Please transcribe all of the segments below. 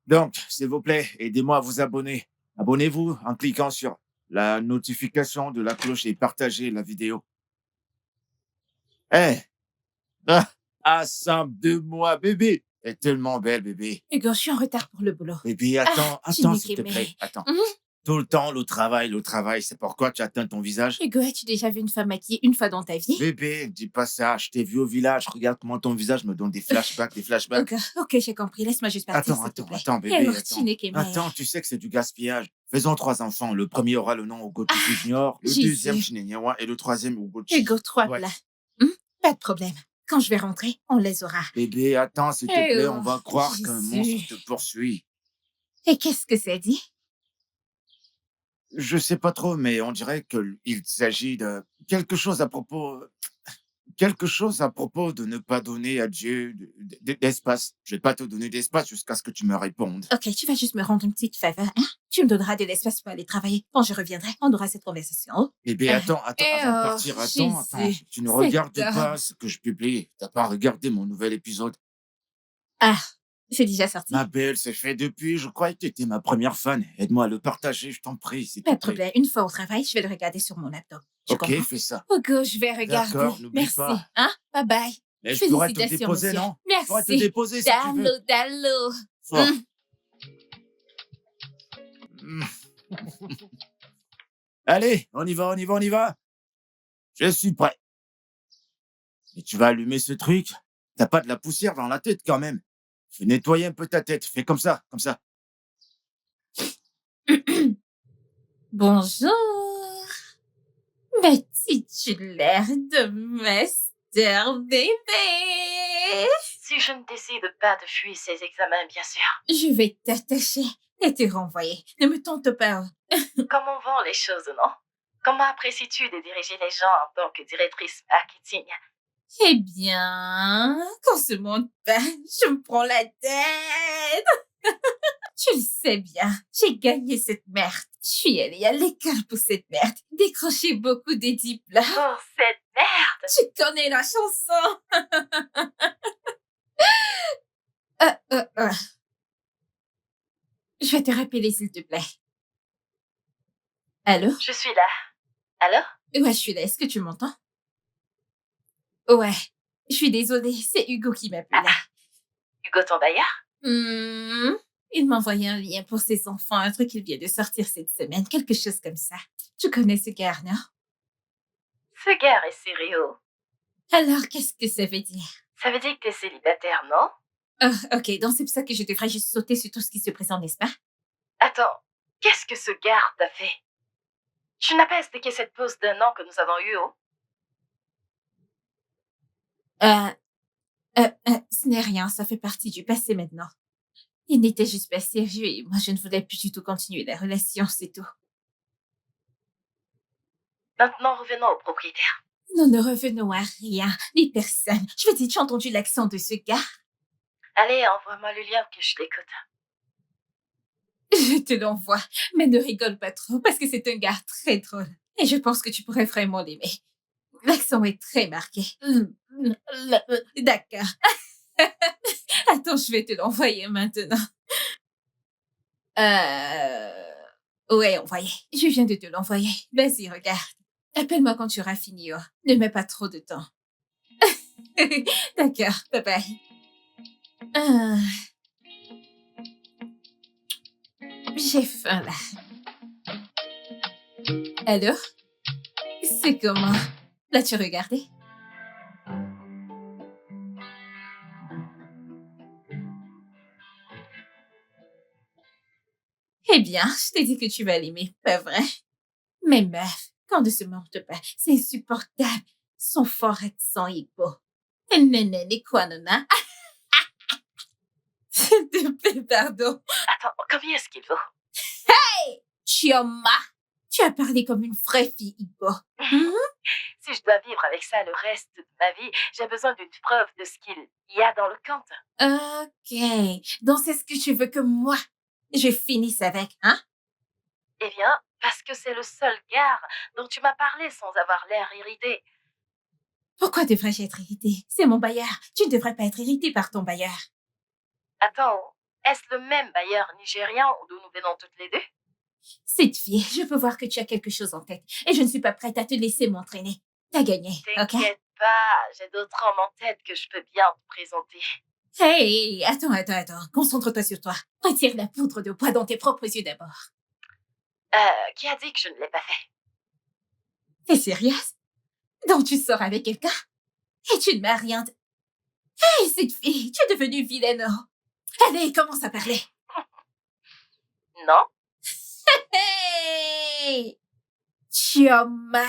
Donc, s'il vous plaît, aidez-moi à vous abonner. Abonnez-vous en cliquant sur la notification de la cloche et partagez la vidéo. Hé! Ensemble de moi, bébé! Elle est tellement belle, bébé. Hugo, je suis en retard pour le boulot. Bébé, Ah, attends, s'il te plaît. Attends. Mhm. Tout le temps, le travail. C'est pourquoi tu atteins ton visage? Hugo, as-tu déjà vu une femme maquillée une fois dans ta vie? Bébé, dis pas ça. Je t'ai vu au village. Regarde comment ton visage me donne des flashbacks, des flashbacks. Ok, j'ai compris. Laisse-moi juste partir, s'il te plaît. Attends, bébé, Alors, attends. Chineke Maya. Attends, tu sais que c'est du gaspillage. Faisons 3 enfants. Le premier aura le nom Ugochukwu Junior, le Jésus. deuxième Chinenyewa et le troisième Ugochi. Hugo, 3 Ouais. plats. Pas de problème. Quand je vais rentrer, on les aura. Bébé, attends, s'il te Eh plaît, oh, on va croire qu'un Jésus. monstre te poursuit. Et qu'est-ce que ça dit? Je sais pas trop, mais on dirait qu'il s'agit de quelque chose à propos de ne pas donner à Dieu d'espace. Je vais pas te donner d'espace jusqu'à ce que tu me répondes. Ok, tu vas juste me rendre une petite faveur, hein? Tu me donneras de l'espace pour aller travailler. Quand je reviendrai, on aura cette conversation. Bébé, attends, avant de partir, attends, Jésus. tu ne C'est regardes dingue. pas ce que je publie. T'as pas regardé mon nouvel épisode. Ah, c'est déjà sorti. Ma belle, c'est fait depuis. Je croyais que tu étais ma première fan. Aide-moi à le partager, je t'en prie, s'il te Pas de plaît. problème. Une fois au travail, je vais le regarder sur mon laptop. Tu Ok, comprends? fais ça. Ok, je vais regarder. D'accord, n'oublie Merci. pas. Hein? Bye bye. Mais je pourrais te Félicitations, déposer, monsieur. non? Je pourrais te Merci. déposer si tu veux. Dallo. Fort. Allez, on y va. Je suis prêt. Et tu vas allumer ce truc? T'as pas de la poussière dans la tête quand même. Fais nettoyer un peu ta tête. Fais comme ça, comme ça. Bonjour. Ma titulaire de master bébé. Si je ne décide pas de fuir ces examens, bien sûr. Je vais t'attacher et te renvoyer. Ne me tente pas. Comment vont les choses, non? Comment apprécies-tu de diriger les gens en tant que directrice marketing? Eh bien, quand ce monde passe, je me prends la tête. Tu le sais bien, j'ai gagné cette merde. Je suis allée à l'école pour cette merde. Décroché beaucoup de diplômes. Pour cette merde! Tu connais la chanson. Je vais te rappeler, s'il te plaît. Allô? Je suis là. Alors? Ouais, je suis là. Est-ce que tu m'entends? Ouais. Je suis désolée, c'est Hugo qui m'appelle. Hugo ton bailleur? Il m'a envoyé un lien pour ses enfants, un truc qui vient de sortir cette semaine, quelque chose comme ça. Tu connais ce gars, non? Ce gars est sérieux. Alors, qu'est-ce que ça veut dire? Ça veut dire que t'es célibataire, non? Ok, donc c'est pour ça que je devrais juste sauter sur tout ce qui se présente, n'est-ce pas? Attends, qu'est-ce que ce gars t'a fait? Tu n'as pas expliqué cette pause d'1 an que nous avons eue, oh? Ce n'est rien, ça fait partie du passé maintenant. Il n'était juste pas sérieux et moi je ne voulais plus du tout continuer la relation, c'est tout. Maintenant, revenons au propriétaire. Nous ne revenons à rien, ni personne. Je veux dire, tu as entendu l'accent de ce gars? Allez, envoie-moi le lien que je l'écoute. Je te l'envoie, mais ne rigole pas trop parce que c'est un gars très drôle. Et je pense que tu pourrais vraiment l'aimer. L'accent est très marqué. D'accord. Attends, je vais te l'envoyer maintenant. Ouais, envoyé. Je viens de te l'envoyer. Vas-y, regarde. Appelle-moi quand tu auras fini. Oh. Ne mets pas trop de temps. D'accord, bye bye. J'ai faim là. Alors? C'est comment? L'as-tu regardé? Eh bien, je t'ai dit que tu vas l'aimer, pas vrai? Mais meuf, quand de se monte pas, c'est insupportable. Son fort accent hippo. Néné, quoi, nana? S'il te plaît, pardon. Attends, combien est-ce qu'il vaut? Hey! Chioma! Tu as parlé comme une vraie fille hippo. Si je dois vivre avec ça le reste de ma vie, j'ai besoin d'une preuve de ce qu'il y a dans le compte. Ok. Donc c'est ce que tu veux que moi, je finisse avec, hein? Eh bien, parce que c'est le seul gars dont tu m'as parlé sans avoir l'air irrité. Pourquoi devrais-je être irritée? C'est mon bailleur. Tu ne devrais pas être irritée par ton bailleur. Attends, Est-ce le même bailleur nigérian d'où nous venons toutes les deux? Cette fille, je peux voir que tu as quelque chose en tête et je ne suis pas prête à te laisser m'entraîner. T'as gagné, ok? T'inquiète pas, j'ai d'autres hommes en tête que je peux bien te présenter. Hey, attends. Concentre-toi sur toi. Retire la poudre de poids dans tes propres yeux d'abord. Qui a dit que je ne l'ai pas fait? T'es sérieuse? Donc tu sors avec quelqu'un? Et tu ne m'as rien dit. Hey, cette fille, tu es devenue vilaine. Allez, commence à parler. Non? Hey! Chioma.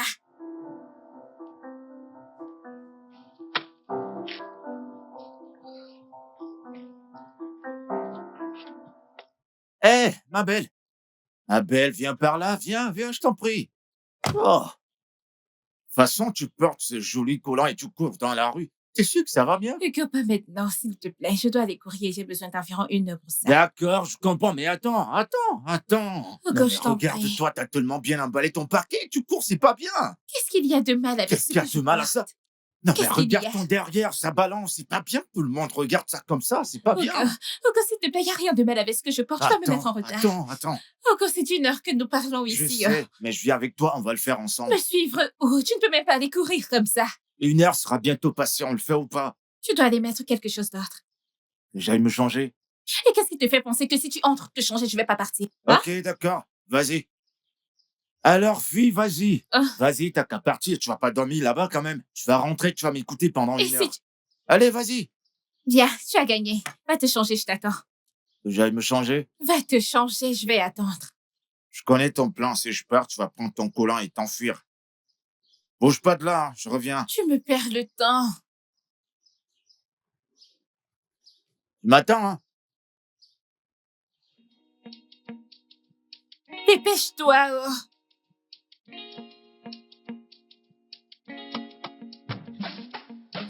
Hé, ma belle. Ma belle, viens par là, viens, je t'en prie. Oh. De toute façon, tu portes ce joli collant et tu cours dans la rue. T'es sûr que ça va bien? Hugo, pas maintenant, s'il te plaît. Je dois aller courir. J'ai besoin d'environ 1 heure pour ça. D'accord, je comprends, mais attends. Hugo, Non, mais je t'en prie. regarde-toi, t'as tellement bien emballé ton parquet, tu cours, c'est pas bien. Qu'est-ce qu'il y a de mal avec Qu'est-ce ce qu'il y a que de je mal à porte? ça? Non, mais Qu'est-ce qu'il y regarde a? ton derrière, ça balance, c'est pas bien. Tout le monde regarde ça comme ça, c'est pas bien. Hugo, s'il te plaît, il n'y a rien de mal avec ce que je porte. Je dois me mettre en retard. Attends. Hugo, c'est 1 heure que nous parlons Je ici. sais, mais je viens avec toi, on va le faire ensemble. Me suivre où? Tu ne peux même pas aller courir comme ça. 1 heure sera bientôt passée, on le fait ou pas? Tu dois aller mettre quelque chose d'autre. J'aille me changer. Et qu'est-ce qui te fait penser que si tu entres te changer, je vais pas partir? Hein? Ok, d'accord, vas-y. Alors, fille, vas-y. Ah. Vas-y, t'as qu'à partir, tu vas pas dormir là-bas quand même. Tu vas rentrer, tu vas m'écouter pendant Et 1 heure. si tu... Allez, vas-y. Bien, tu as gagné. Va te changer, je t'attends. Que j'aille me changer. Va te changer, je vais attendre. Je connais ton plan, si je pars, tu vas prendre ton collant et t'enfuir. Bouge pas de là, hein, je reviens. Tu me perds le temps. Tu m'attends, hein? Dépêche-toi, oh.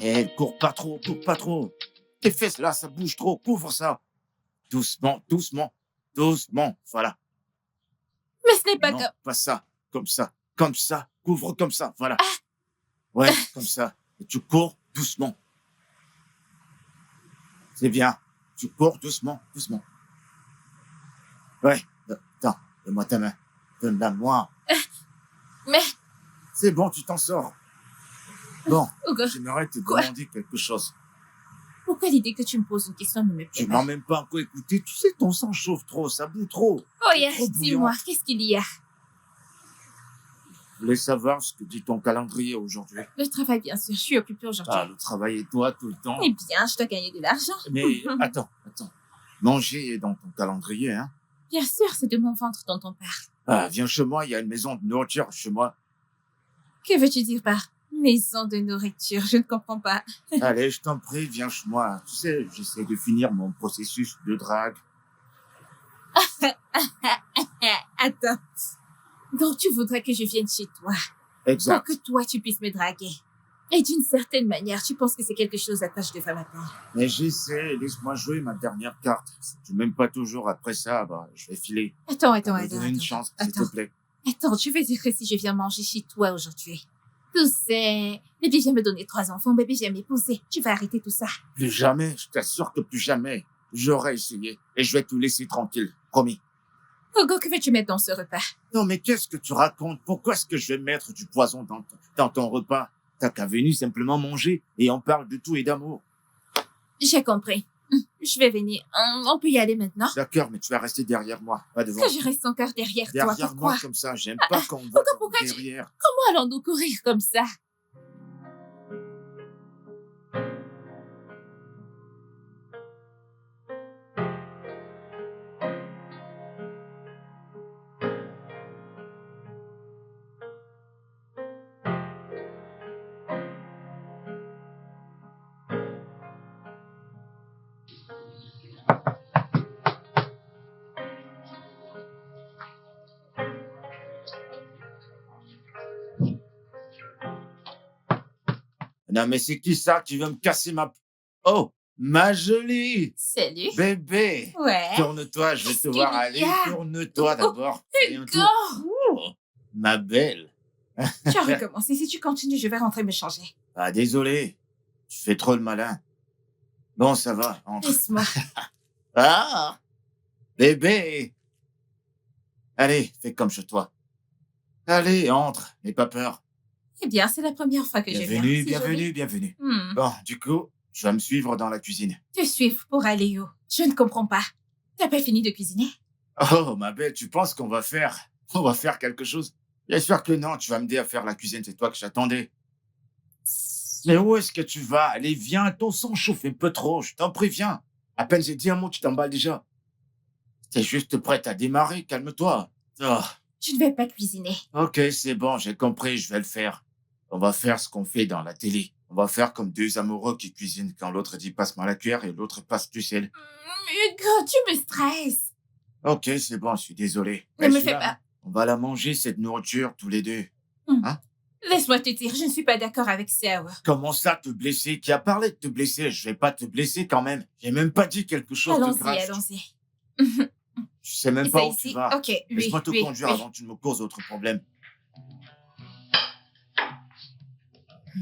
Eh, cours pas trop. Tes fesses là, ça bouge trop, couvre ça. Doucement, voilà. Mais ce n'est pas Non, comme... pas ça, comme ça, couvre comme ça, voilà. Ouais, comme ça. Et tu cours doucement. C'est bien. Tu cours doucement. Ouais, attends, donne-moi ta main. Donne-la-moi. Mais, C'est bon, tu t'en sors. Bon, Hugo, j'aimerais te Quoi? demander quelque chose. pourquoi l'idée que tu me poses une question ne me Tu plaît m'as pas? même pas encore écouté. Tu sais, ton sang chauffe trop, ça boue trop. Oh, yeah, trop dis-moi, bouillant. qu'est-ce qu'il y a? Je voulais savoir ce que dit ton calendrier aujourd'hui. Le travail, bien sûr, je suis occupée aujourd'hui. Ah, le travail et toi tout le temps. Eh bien, je dois gagner de l'argent. Mais attends. Manger est dans ton calendrier, hein? Bien sûr, c'est de mon ventre dont on parle. Ah, viens chez moi, il y a une maison de nourriture chez moi. Que veux-tu dire par maison de nourriture? Je ne comprends pas. Allez, je t'en prie, viens chez moi. Tu sais, j'essaie de finir mon processus de drague. Attends. Donc, tu voudrais que je vienne chez toi pour Exact. que toi, tu puisses me draguer. Et d'une certaine manière, tu penses que c'est quelque chose à quoi je devrais m'attendre. Mais j'essaie, laisse-moi jouer ma dernière carte. Si tu m'aimes pas toujours après ça, bah, je vais filer. Attends. Je vais donner une chance, s'il te plaît. Attends, tu veux dire que si je viens manger chez toi aujourd'hui, tu sais, bébé vient me donner 3 enfants, bébé vient m'épouser, tu vas arrêter tout ça. Plus jamais, je t'assure que plus jamais. J'aurais essayé et je vais te laisser tranquille, promis. Hugo, que veux-tu mettre dans ce repas? Non, mais qu'est-ce que tu racontes? Pourquoi est-ce que je vais mettre du poison dans ton repas? T'as qu'à venir simplement manger et on parle de tout et d'amour. J'ai compris. Je vais venir. On peut y aller maintenant? D'accord, mais tu vas rester derrière moi, pas devant. Que je reste encore derrière toi, Derrière pourquoi? moi comme ça, j'aime pas qu'on me voit pourquoi tu- derrière. Comment allons-nous courir comme ça? Non, mais c'est qui ça qui veut me casser ma... Oh, ma jolie Salut. bébé. Ouais. Tourne-toi, je vais Qu'est-ce te voir qu'il y aller. a? Tourne-toi d'abord. Fais un Hugo! tour. Oh, ma belle. Tu as recommencé. Si tu continues, je vais rentrer me changer. Ah, désolé. Tu fais trop le malin. Bon, ça va. Entre. Laisse-moi. Ah, bébé. Allez, fais comme chez toi. Allez, entre, n'aie pas peur. Eh bien, c'est la première fois que je viens. Bienvenue, C'est bienvenue, joli. bienvenue. Hmm. Bon, du coup, tu vas me suivre dans la cuisine. Te suivre pour aller où? Je ne comprends pas. T'as pas fini de cuisiner? Oh, ma belle, tu penses on va faire quelque chose? Bien sûr que non, tu vas m'aider à faire la cuisine, c'est toi que j'attendais. Mais où est-ce que tu vas? Allez, viens, ton sang chauffe un peu trop, je t'en préviens. À peine j'ai dit un mot, tu t'emballes déjà. T'es juste prête à démarrer, calme-toi. Oh, Je ne vais pas cuisiner. ok, c'est bon, j'ai compris, je vais le faire. On va faire ce qu'on fait dans la télé. On va faire comme deux amoureux qui cuisinent quand l'autre dit passe-moi la cuillère et l'autre passe du sel. Hugo, tu me stresses. Ok, c'est bon, je suis désolé. Ne Mais me je suis fais là, pas. hein. On va la manger, cette nourriture, tous les deux. Hmm. Hein? Laisse-moi te dire, je ne suis pas d'accord avec ça. Comment ça, te blesser? Qui a parlé de te blesser? Je vais pas te blesser quand même. J'ai même pas dit quelque chose de Allons-y, grave. allons-y. Tu sais même C'est pas où tu ici. vas. Ok, oui, Laisse-moi te oui, conduire oui. avant que tu ne me causes autre problème.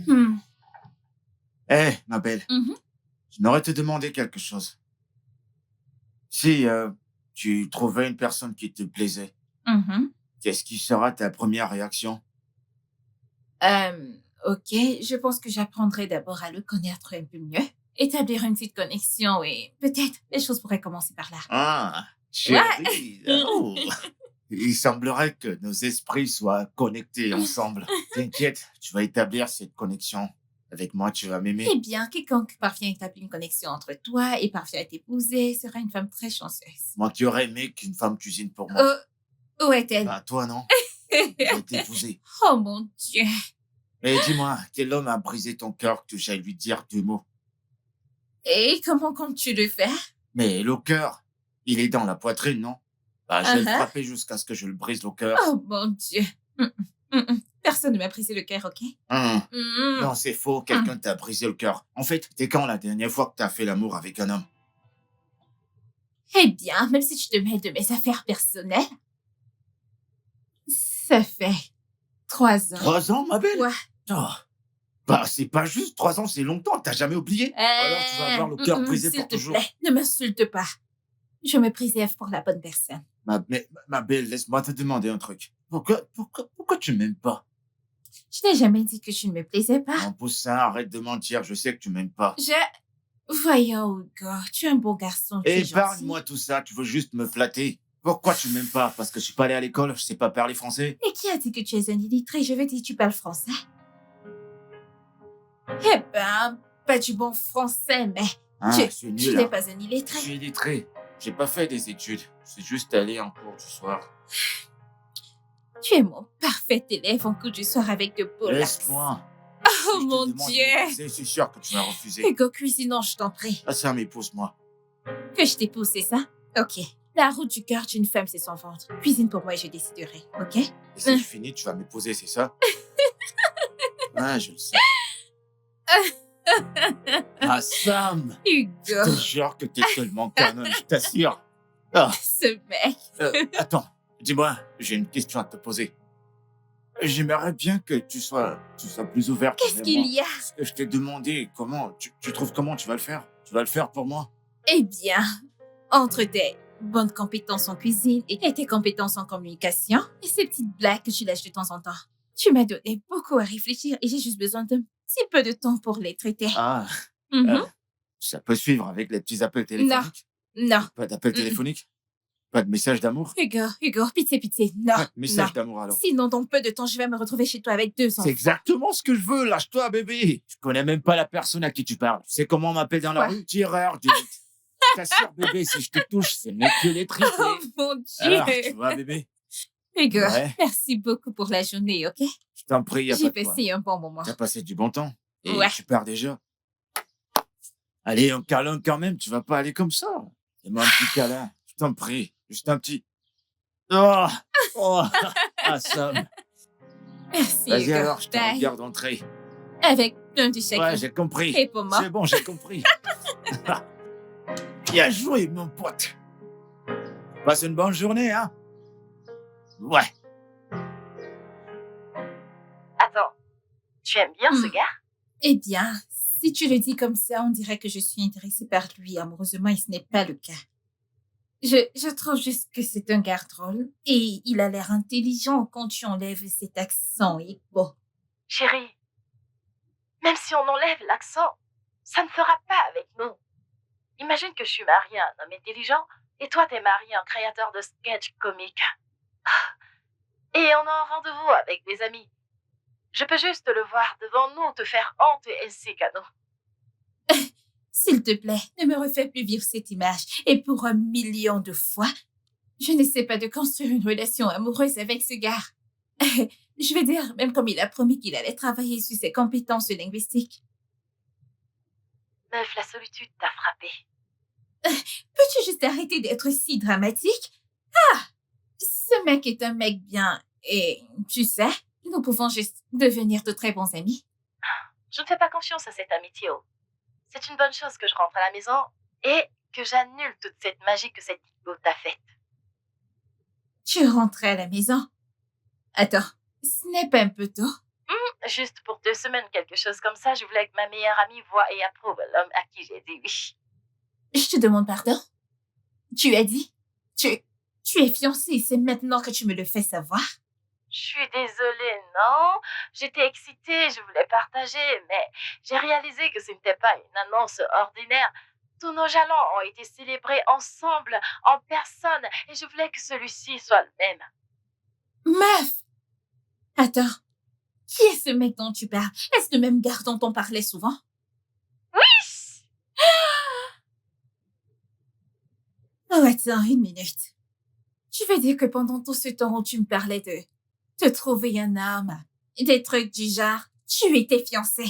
Hmm. Eh, ma belle, Mhm. j'aimerais te demander quelque chose. Si tu trouvais une personne qui te plaisait, Mhm. qu'est-ce qui sera ta première réaction? Ok, je pense que j'apprendrai d'abord à le connaître un peu mieux, établir une petite connexion et peut-être les choses pourraient commencer par là. Ah, Ouais. chérie. Oh. Il semblerait que nos esprits soient connectés ensemble. T'inquiète, tu vas établir cette connexion. Avec moi, tu vas m'aimer. Eh bien, quiconque parvient à établir une connexion entre toi et parvient à t'épouser sera une femme très chanceuse. Moi qui aurais aimé qu'une femme cuisine pour moi. Où est-elle? Bah, toi, non? Je vais t'épouser. Oh mon Dieu! Mais dis-moi, quel homme a brisé ton cœur que j'aille lui dire deux mots? Et comment comptes-tu le faire? Mais le cœur, il est dans la poitrine, non? Bah, je vais le Uh-huh. frapper jusqu'à ce que je le brise le cœur. Oh mon Dieu! Personne ne m'a brisé le cœur, ok? Non, c'est faux, quelqu'un t'a brisé le cœur. En fait, t'es quand la dernière fois que t'as fait l'amour avec un homme? Eh bien, même si tu te mêles de mes affaires personnelles, ça fait 3 ans. 3 ans, ma belle? Ouais. Oh. Bah, c'est pas juste 3 ans, c'est longtemps, t'as jamais oublié? Alors tu vas avoir le cœur brisé s'il pour te toujours. plaît, ne m'insulte pas. Je me préserve pour la bonne personne. Ma belle, laisse-moi te demander un truc. Pourquoi tu m'aimes pas? Je n'ai jamais dit que tu ne me plaisais pas. Non, Poussin, arrête de mentir, je sais que tu m'aimes pas. Voyons, Hugo, tu es un bon garçon, tu es gentil. Épargne-moi tout ça, tu veux juste me flatter. Pourquoi tu m'aimes pas? Parce que je suis pas allé à l'école, je sais pas parler français? Et qui a dit que tu es un illettré? Je veux dire, tu parles français. Eh ben, pas du bon français, mais Hein, tu c'est tu nul, n'es hein. pas un Je illettré. suis illettré. J'ai pas fait des études. C'est juste allé en cours du soir. Tu es mon parfait élève en cours du soir avec de beaux lacs. Laisse-moi. Oh Si je te mon demande de Dieu! m'épouser, c'est sûr que tu vas refuser. Hugo, cuisinons, je t'en prie. Ah ça, m'épouse-moi. Que je t'épouse, c'est ça? Ok. La route du cœur d'une femme, c'est son ventre. Cuisine pour moi et je déciderai, ok? Et si je finis, tu vas m'épouser, c'est ça? Ah, je le sais. Ah, Sam! Je Hugo, te jure que t'es tellement canon, je t'assure. Ah, ce mec. attends, dis-moi, j'ai une question à te poser. J'aimerais bien que tu sois plus ouverte. Qu'est-ce envers qu'il moi. y a? Ce que je t'ai demandé, comment, tu trouves comment tu vas le faire? Tu vas le faire pour moi? Eh bien, entre tes bonnes compétences en cuisine et tes compétences en communication et ces petites blagues que tu lâches de temps en temps, tu m'as donné beaucoup à réfléchir et j'ai juste besoin d'un petit peu de temps pour les traiter. Ah, Mhm. ça peut suivre avec les petits appels téléphoniques? Non. Pas d'appels téléphoniques? Pas de message d'amour? Hugo, pitié, non. Pas de message Non. d'amour alors. Sinon, dans peu de temps, je vais me retrouver chez toi avec 2 enfants. C'est exactement ce que je veux, lâche-toi, bébé. Je connais même pas la personne à qui tu parles. Tu sais comment on m'appelle dans la Quoi? rue? Tireur, je t'assure, bébé, si je te touche, c'est mieux que les triplés. Oh mon Dieu! Alors, tu vois, bébé? Hugo, Ouais. merci beaucoup pour la journée, ok? Je t'en prie, y a pas J'ai de quoi. passé un bon moment. T'as passé du bon temps. Et Ouais. tu pars déjà. Allez, un câlin quand même, tu vas pas aller comme ça. Fais-moi un petit câlin, je t'en prie. Juste un petit... Oh, oh. Ah, Sam. Merci, Vas-y Hugo. alors, je te Bye. regarde entrer. Avec un du chèque. Ouais, j'ai compris. Et pour moi. C'est bon, j'ai compris. Bien joué, mon pote. Passe une bonne journée, hein? Ouais. Attends, tu aimes bien ce Hmm. gars? Eh bien, si tu le dis comme ça, on dirait que je suis intéressée par lui amoureusement et ce n'est pas le cas. Je trouve juste que c'est un gars drôle et il a l'air intelligent quand tu enlèves cet accent et bon. Chérie, même si on enlève l'accent, ça ne fera pas avec nous. Imagine que je suis mariée à un homme intelligent et toi t'es marié à un créateur de sketch comique. Et on a un rendez-vous avec des amis. Je peux juste le voir devant nous te faire honte ainsi qu'à nous. S'il te plaît, ne me refais plus vivre cette image. Et pour 1 million de fois, je n'essaie pas de construire une relation amoureuse avec ce gars. Je vais dire, même comme il a promis qu'il allait travailler sur ses compétences linguistiques. Meuf, la solitude t'a frappé. Peux-tu juste arrêter d'être si dramatique? Ah, ce mec est un mec bien. Et tu sais, nous pouvons juste devenir de très bons amis. Je ne fais pas confiance à cette amitié. C'est une bonne chose que je rentre à la maison et que j'annule toute cette magie que cette Nico t'a faite. Tu rentrais à la maison? Attends, ce n'est pas un peu tôt? Juste pour 2 semaines, quelque chose comme ça, je voulais que ma meilleure amie voie et approuve l'homme à qui j'ai dit oui. Je te demande pardon? Tu as dit? Tu es fiancée, c'est maintenant que tu me le fais savoir? Je suis désolée, non? J'étais excitée, je voulais partager, mais j'ai réalisé que ce n'était pas une annonce ordinaire. Tous nos jalons ont été célébrés ensemble, en personne, et je voulais que celui-ci soit le même. Meuf! Attends, qui est ce mec dont tu parles? Est-ce le même gars dont on parlait souvent? Oui! Oh, attends, 1 minute. Tu veux dire que pendant tout ce temps où tu me parlais de te trouver un homme, des trucs du genre, tu étais fiancée?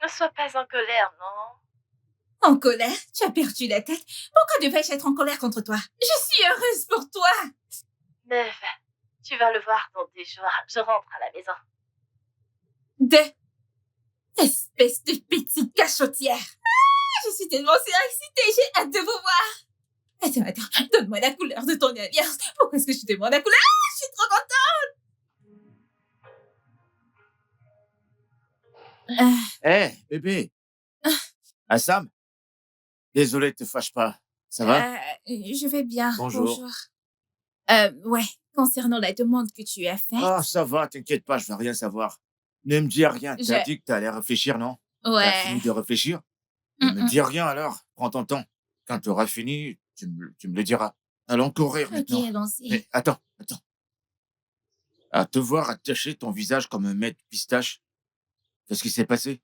Ne sois pas en colère, non? En colère? Tu as perdu la tête? Pourquoi devais-je être en colère contre toi? Je suis heureuse pour toi! Meuf, tu vas le voir dans 10 jours. Je rentre à la maison. Espèce de petite cachotière! Ah, je suis tellement excitée, j'ai hâte de vous voir! Attends, donne-moi la couleur de ton alliance. Pourquoi est-ce que je te demande la couleur? Ah, je suis trop contente! Hé, bébé. Assam, désolé, te fâche pas. Ça va? Je vais bien. Bonjour. Ouais, concernant la demande que tu as Ah, faite. ça va, t'inquiète pas, je vais rien savoir. Ne me dis rien, t'as Je... dit que t'allais réfléchir, non? T'as Ouais. fini de réfléchir? Ne me Mm. dis rien alors, prends ton temps. Quand tu auras fini, tu me le diras. Allons courir Ok, maintenant. allons-y. Mais attends. À te voir attacher ton visage comme un mètre pistache, qu'est-ce qui s'est passé?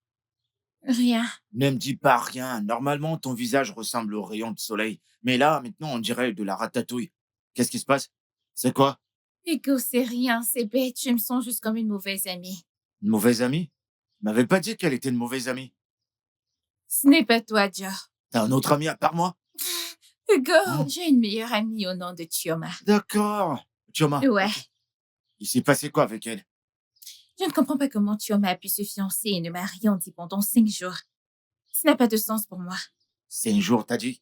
Rien. Ne me dis pas rien. Normalement, ton visage ressemble au rayon de soleil. Mais là, maintenant, on dirait de la ratatouille. Qu'est-ce qui se passe? C'est quoi? Écoute, c'est rien, c'est bête. Je me sens juste comme une mauvaise amie. Une mauvaise amie? Tu m'avais pas dit qu'elle était une mauvaise amie. Ce n'est pas toi, Joe. T'as un autre ami à part moi? Hugo, Hein? j'ai une meilleure amie au nom de Chioma. D'accord. Chioma. Ouais. Ok. Il s'est passé quoi avec elle? Je ne comprends pas comment Chioma a pu se fiancer et ne marier en dit pendant 5 jours. Ça n'a pas de sens pour moi. 5 jours, t'as dit?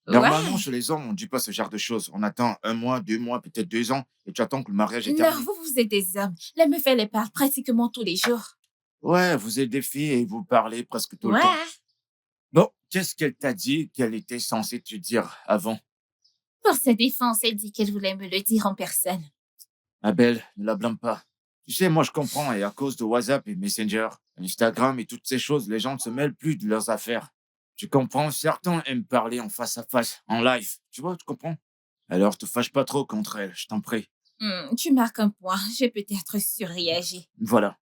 Normalement, Ouais. chez les hommes, on ne dit pas ce genre de choses. On attend 1 mois, 2 mois, peut-être 2 ans, et tu attends que le mariage est Non, terminé. vous êtes des hommes. La meuf, elle les parle pratiquement tous les jours. Ouais, vous êtes des filles et vous parlez presque tout le Ouais. temps. Bon, qu'est-ce qu'elle t'a dit qu'elle était censée te dire avant? Pour sa défense, elle dit qu'elle voulait me le dire en personne. Abel, ne la blâme pas. Tu sais, moi je comprends, et à cause de WhatsApp et Messenger, Instagram et toutes ces choses, les gens ne se mêlent plus de leurs affaires. Tu comprends, certains aiment parler en face à face, en live. Tu vois, tu comprends? Alors te fâche pas trop contre elle, je t'en prie. Tu marques un point. J'ai peut-être surréagi. Voilà.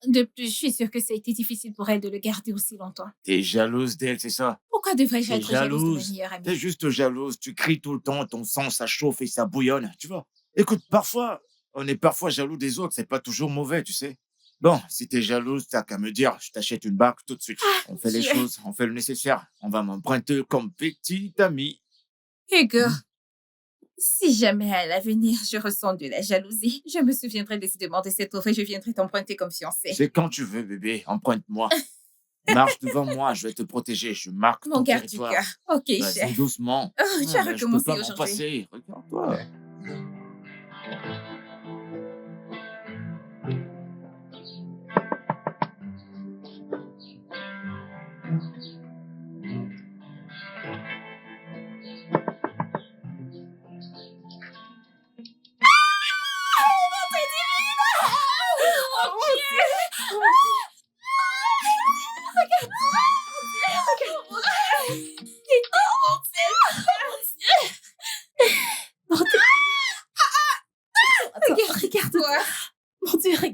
De plus, je suis sûre que ça a été difficile pour elle de le garder aussi longtemps. T'es jalouse d'elle, c'est ça? Pourquoi devrais-je T'es être jalouse de ma jalouse. meilleure T'es amie? juste jalouse. Tu cries tout le temps, ton sang, ça chauffe et ça bouillonne, tu vois. Écoute, parfois, on est parfois jaloux des autres, c'est pas toujours mauvais, tu sais. Bon, si t'es jalouse, t'as qu'à me dire, je t'achète une barque tout de suite. Ah, On fait les Dieu. choses, on fait le nécessaire. On va m'emprunter comme petite amie. Hugo, Hmm. si jamais à l'avenir je ressens de la jalousie, je me souviendrai décidément de cette offre et je viendrai t'emprunter comme fiancée. C'est quand tu veux, bébé, emprunte-moi. Marche devant moi, je vais te protéger, je marque Mon ton garde du territoire. cœur. Ok, Vas-y chef. doucement. Oh, tu as Je peux recommencé pas m'en aujourd'hui. passer, regarde-toi.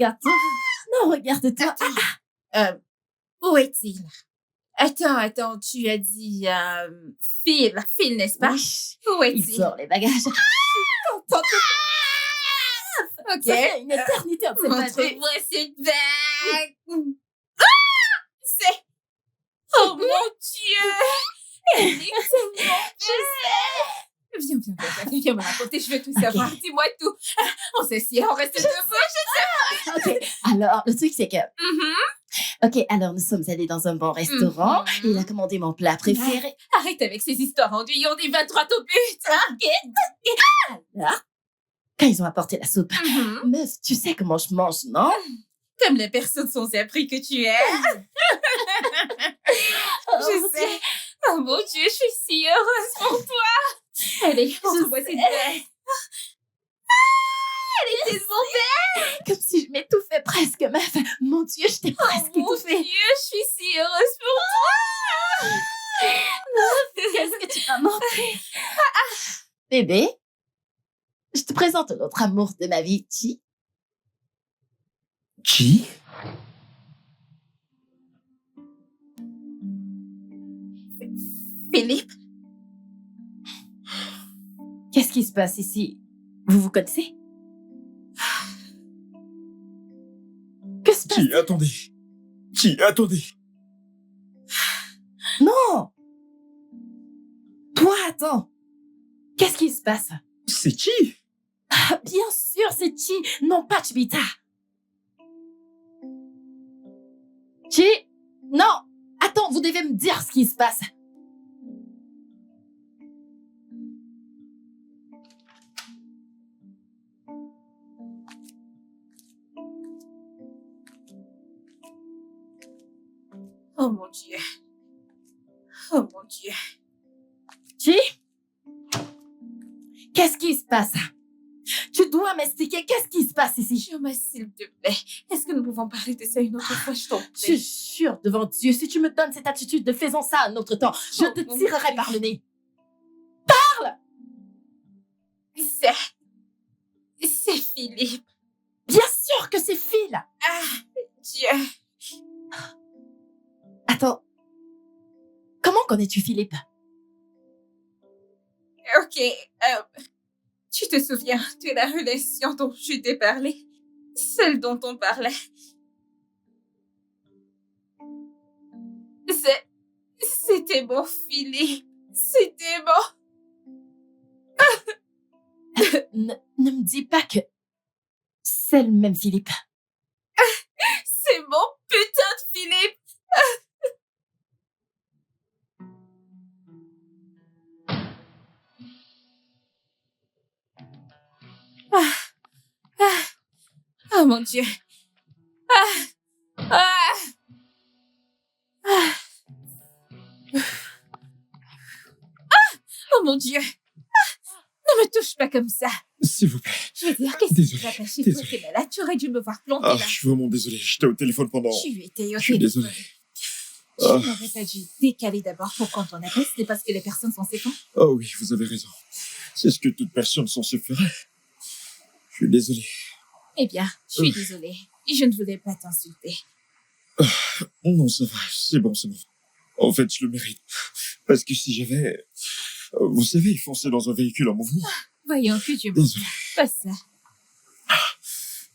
regarde-toi. Non, regarde-toi. Où est-il? Attends, tu as dit Phil, n'est-ce pas? Oui. Où Il est-il? sort les bagages. Contente. Ok. Ça fait une éternité, on ne s'est pas vu. Montre-moi cette bague. C'est... Oh mon Dieu! Elle est tellement belle. Viens me raconter, je veux tout savoir. Dis-moi tout. On s'assied, on reste debout. OK. Alors, le truc, c'est que... OK, alors nous sommes allés dans un bon restaurant. Il a commandé mon plat préféré. Arrête avec ces histoires enduits, on y va droit au but. Alors, quand ils ont apporté la soupe, meuf, tu sais comment je mange, non? Comme la personne sans abri que tu es. Je sais. Oh mon Dieu, je suis si heureuse pour toi. Allez, montre-moi cette bague. Elle est tellement belle. Comme si je m'étouffais presque, meuf. Mon Dieu, je t'ai presque Mon étouffée. Dieu, je suis si heureuse pour Qu'est-ce que tu m'as manqué? Bébé, je te présente l'autre amour de ma vie, Chi. Qui? Philippe. Qu'est-ce qui se passe ici? Vous vous connaissez? Que se passe? Qui? Attendez. Qui? Attendez. Non! Toi, attends. Qu'est-ce qui se passe? C'est qui? Ah, bien sûr, c'est Chi, non pas Chibita. Chi? Non! Attends, vous devez me dire ce qui se passe. Oh mon Dieu. Oh mon Dieu. Chi? Qu'est-ce qui se passe? Tu dois m'expliquer qu'est-ce qui se passe ici. Chuma, s'il te plaît. Est-ce que nous pouvons parler de ça une autre fois, je t'en Je prie? jure devant Dieu, si tu me donnes cette attitude de faisons ça un autre temps, je te mon tirerai Dieu. par le nez. C'est Philippe. Bien sûr que c'est Phil. Ah, Dieu. Attends. Comment connais-tu Philippe? Ok, tu te souviens de la relation dont je t'ai parlé? Celle dont on parlait. C'était mon Philippe. C'était mon... Ne me dis pas que c'est le même Philippe. C'est mon putain de Philippe. Oh mon Dieu. Oh mon Dieu. Ne me touche pas comme ça. S'il vous plaît. Je veux dire, qu'est-ce qui Désolé, t'a passé? désolé. Toi, t'es malade, tu aurais dû me voir planter Ah, là. je suis vraiment désolé. J'étais au téléphone pendant... Tu étais au Je suis téléphone. désolé. Tu Ah. n'aurais pas dû décaler d'abord pour quand on appelle, c'est parce que les personnes sont séquentes. Oh oui, vous avez raison. C'est ce que toute personne censée ferait. Je suis désolé. Eh bien, je suis désolée. Je ne voulais pas t'insulter. Non, ça va. C'est bon, c'est bon. En fait, je le mérite. Parce que si j'avais... Vous savez, foncer dans un véhicule en mouvement. Voyons que Dieu me Désolé. pas ça.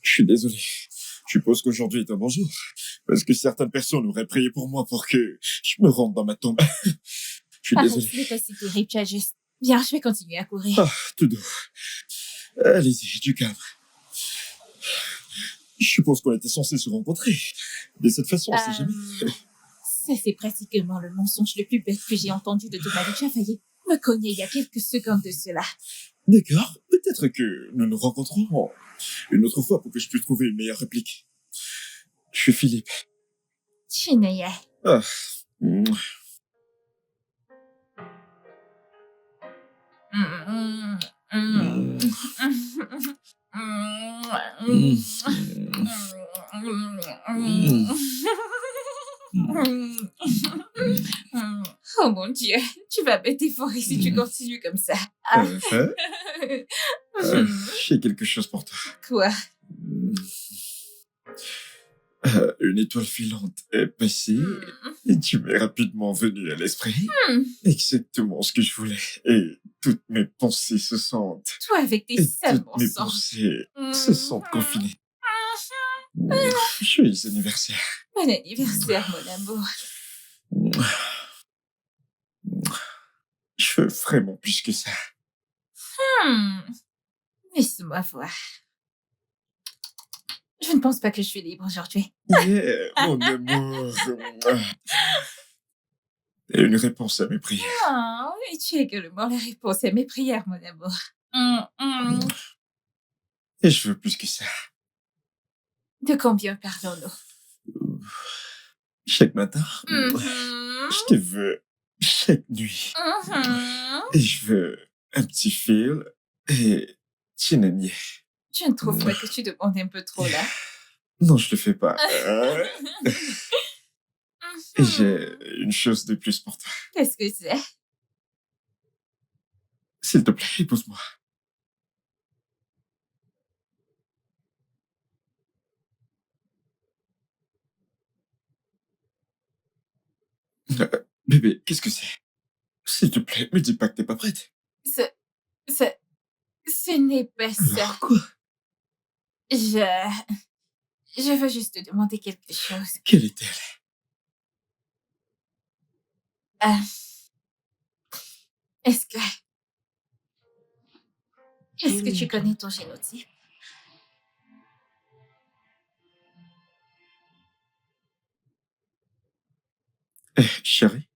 Je suis désolé. Je suppose qu'aujourd'hui est un bon jour. Parce que certaines personnes auraient prié pour moi pour que je me rende dans ma tombe. Je suis Arrête, désolé. ce n'est pas si terrible, tu as juste... Bien, je vais continuer à courir. Ah, tout doux. Allez-y, du calme. Je suppose qu'on était censés se rencontrer. De cette façon, on sait jamais. Ça, c'est pratiquement le mensonge le plus bête que j'ai entendu de toute ma vie. Tu as failli me cogner il y a quelques secondes de cela. D'accord. Peut-être que nous nous rencontrerons une autre fois pour que je puisse trouver une meilleure réplique. Je suis Philippe. Chineye. Ah. Mm. Oh mon Dieu, tu vas me dévorer si tu continues comme ça. J'ai quelque chose pour toi. Quoi? Une étoile filante est passée Hmm. et tu m'es rapidement venu à l'esprit. Hmm. Exactement ce que je voulais. Et toutes mes pensées se sentent. Toi avec tes Et sales toutes mes mensonges. pensées se sentent Mhm. confinées. Joyeux anniversaire. Bon anniversaire, mon amour. Je veux vraiment plus que ça. Hmm. Laisse-moi voir. Je ne pense pas que je suis libre aujourd'hui. Yeah, mon amour. Et une réponse à mes prières. Oh, et tu es également la réponse à mes prières, mon amour. Et je veux plus que ça. De combien parlons-nous? Chaque matin, Mhm. je te veux chaque nuit. Mhm. Et je veux un petit fil et chinanier. Je ne trouve pas que tu demandes un peu trop là. Non, je le fais pas. Et j'ai Mhm. une chose de plus pour toi. Qu'est-ce que c'est? S'il te plaît, épouse-moi. Bébé, qu'est-ce que c'est? S'il te plaît, me dis pas que t'es pas prête. Ce, ce, ce n'est pas ça. Alors quoi? Je veux juste te demander quelque chose. Quelle est-elle? Euh, Est-ce que, est-ce que tu connais ton génotype? Chérie,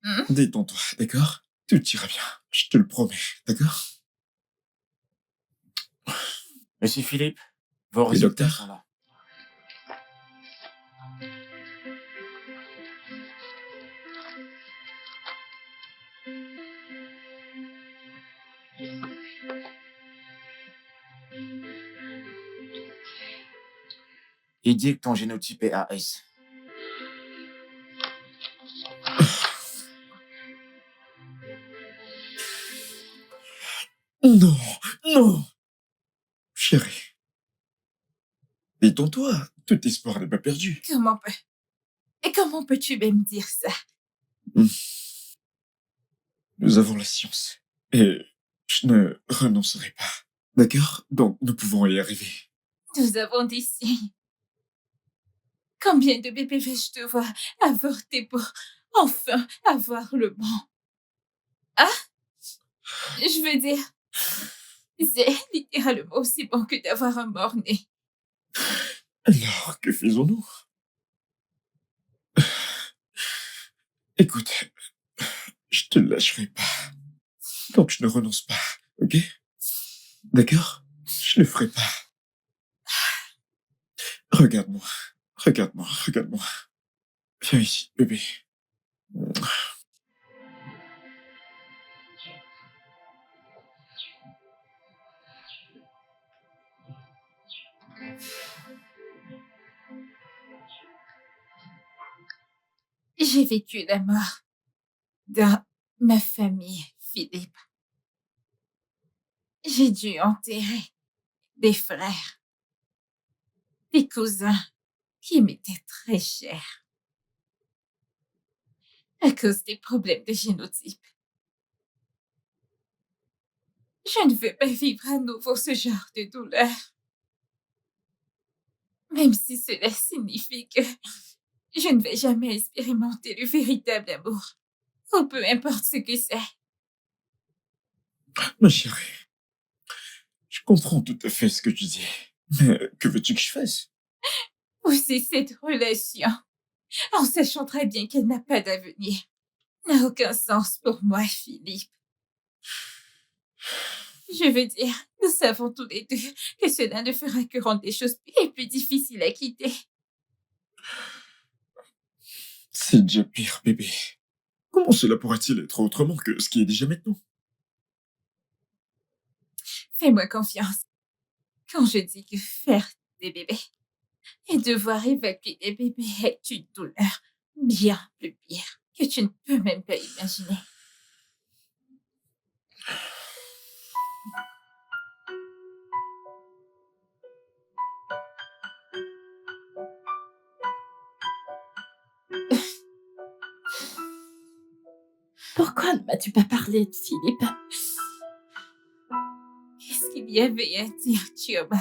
Hmm? détends-toi, d'accord? Tout ira bien. Je te le promets, d'accord? Monsieur Philippe, vos Oui, résultats docteur. sont là. Il dit que ton génotype est AS. Non, non! Chérie, détends-toi. Tout espoir n'est pas perdu. Comment peux-tu même dire ça? Nous avons la science. Et je ne renoncerai pas. D'accord? Donc, nous pouvons y arriver. Nous avons des signes. Combien de bébés vais-je devoir avorter pour enfin avoir le bon? Ah? Je veux dire, c'est littéralement aussi bon que d'avoir un mort-né. Alors, que faisons-nous? Écoute, je te lâcherai pas. Donc, je ne renonce pas, ok? D'accord? Je le ferai pas. Regarde-moi. Regarde-moi. Regarde-moi. Viens ici, bébé. J'ai vécu la mort dans ma famille, Philippe. J'ai dû enterrer des frères, des cousins qui m'étaient très chers à cause des problèmes de génotype. Je ne veux pas vivre à nouveau ce genre de douleur. Même si cela signifie que je ne vais jamais expérimenter le véritable amour. Ou peu importe ce que c'est. Ma chérie, je comprends tout à fait ce que tu dis. Mais que veux-tu que je fasse? Ou c'est cette relation, en sachant très bien qu'elle n'a pas d'avenir, n'a aucun sens pour moi, Philippe. Je veux dire, nous savons tous les deux que cela ne fera que rendre les choses plus difficiles à quitter. C'est déjà pire, bébé. Comment cela pourrait-il être autrement que ce qui est déjà maintenant? Fais-moi confiance. Quand je dis que faire des bébés et devoir évacuer des bébés est une douleur bien plus pire que tu ne peux même pas imaginer. Pourquoi ne m'as-tu pas parlé de Philippe? Qu'est-ce qu'il y avait à dire, Chioma?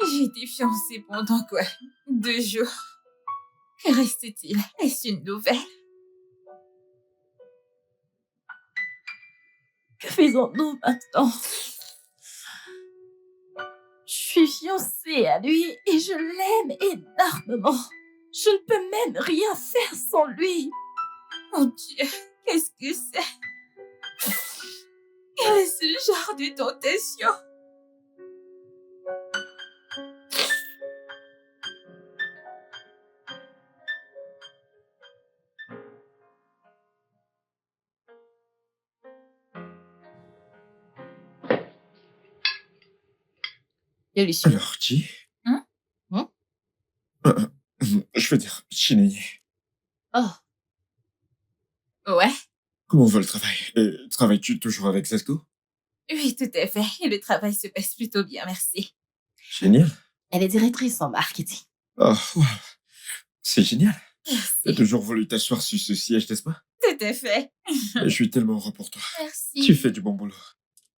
J'ai été fiancée pendant quoi? 2 jours. Que reste-t-il? Est-ce une nouvelle? Que faisons-nous maintenant? Je suis fiancée à lui et je l'aime énormément. Je ne peux même rien faire sans lui. Mon Dieu, qu'est-ce que c'est? Quel est ce genre de tentation? Il y a Lucie. Alors, Chi? Hein? Hein? Je veux dire, Chineye. Oh, Ouais, Comment va le travail? Et travailles-tu toujours avec Zasco? oui, tout à fait. Et le travail se passe plutôt bien, merci. Génial. elle est directrice en marketing. Oh, wow. C'est génial. T'as Merci. toujours voulu t'asseoir sur ce siège, n'est-ce pas? Tout à fait. Et je suis tellement heureux pour toi. Merci. Tu fais du bon boulot.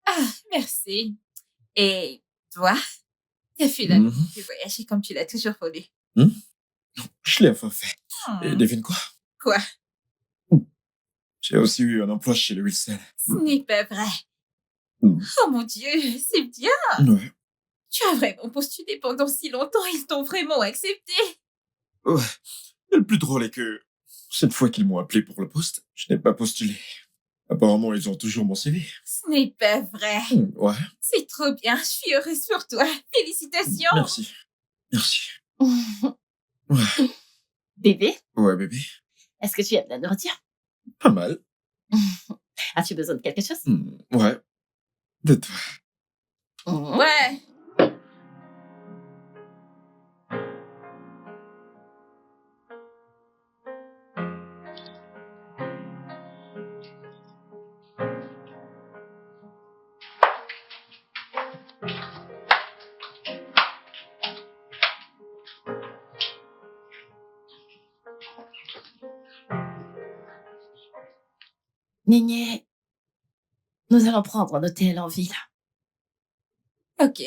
Ah, merci. Et toi, t'as finalement Mhm. pu voyager comme tu l'as toujours voulu. Je l'ai enfin fait. Et Hmm. devine quoi? Quoi? J'ai aussi eu un emploi chez le Wilson. Ce n'est pas vrai. Hmm. Oh mon Dieu, c'est bien. Ouais. Tu as vraiment postulé pendant si longtemps, ils t'ont vraiment accepté. Ouais. Et le plus drôle est que cette fois qu'ils m'ont appelé pour le poste, je n'ai pas postulé. Apparemment, ils ont toujours mon CV. Ce n'est pas vrai. Ouais. C'est trop bien, je suis heureuse pour toi. Félicitations. Merci. Merci. Ouais. Bébé, Ouais, bébé. est-ce que tu aimes la nourriture? Pas mal. As-tu besoin de quelque chose? Ouais. De toi. Ouais. Néné, nous allons prendre un hôtel en ville. Ok,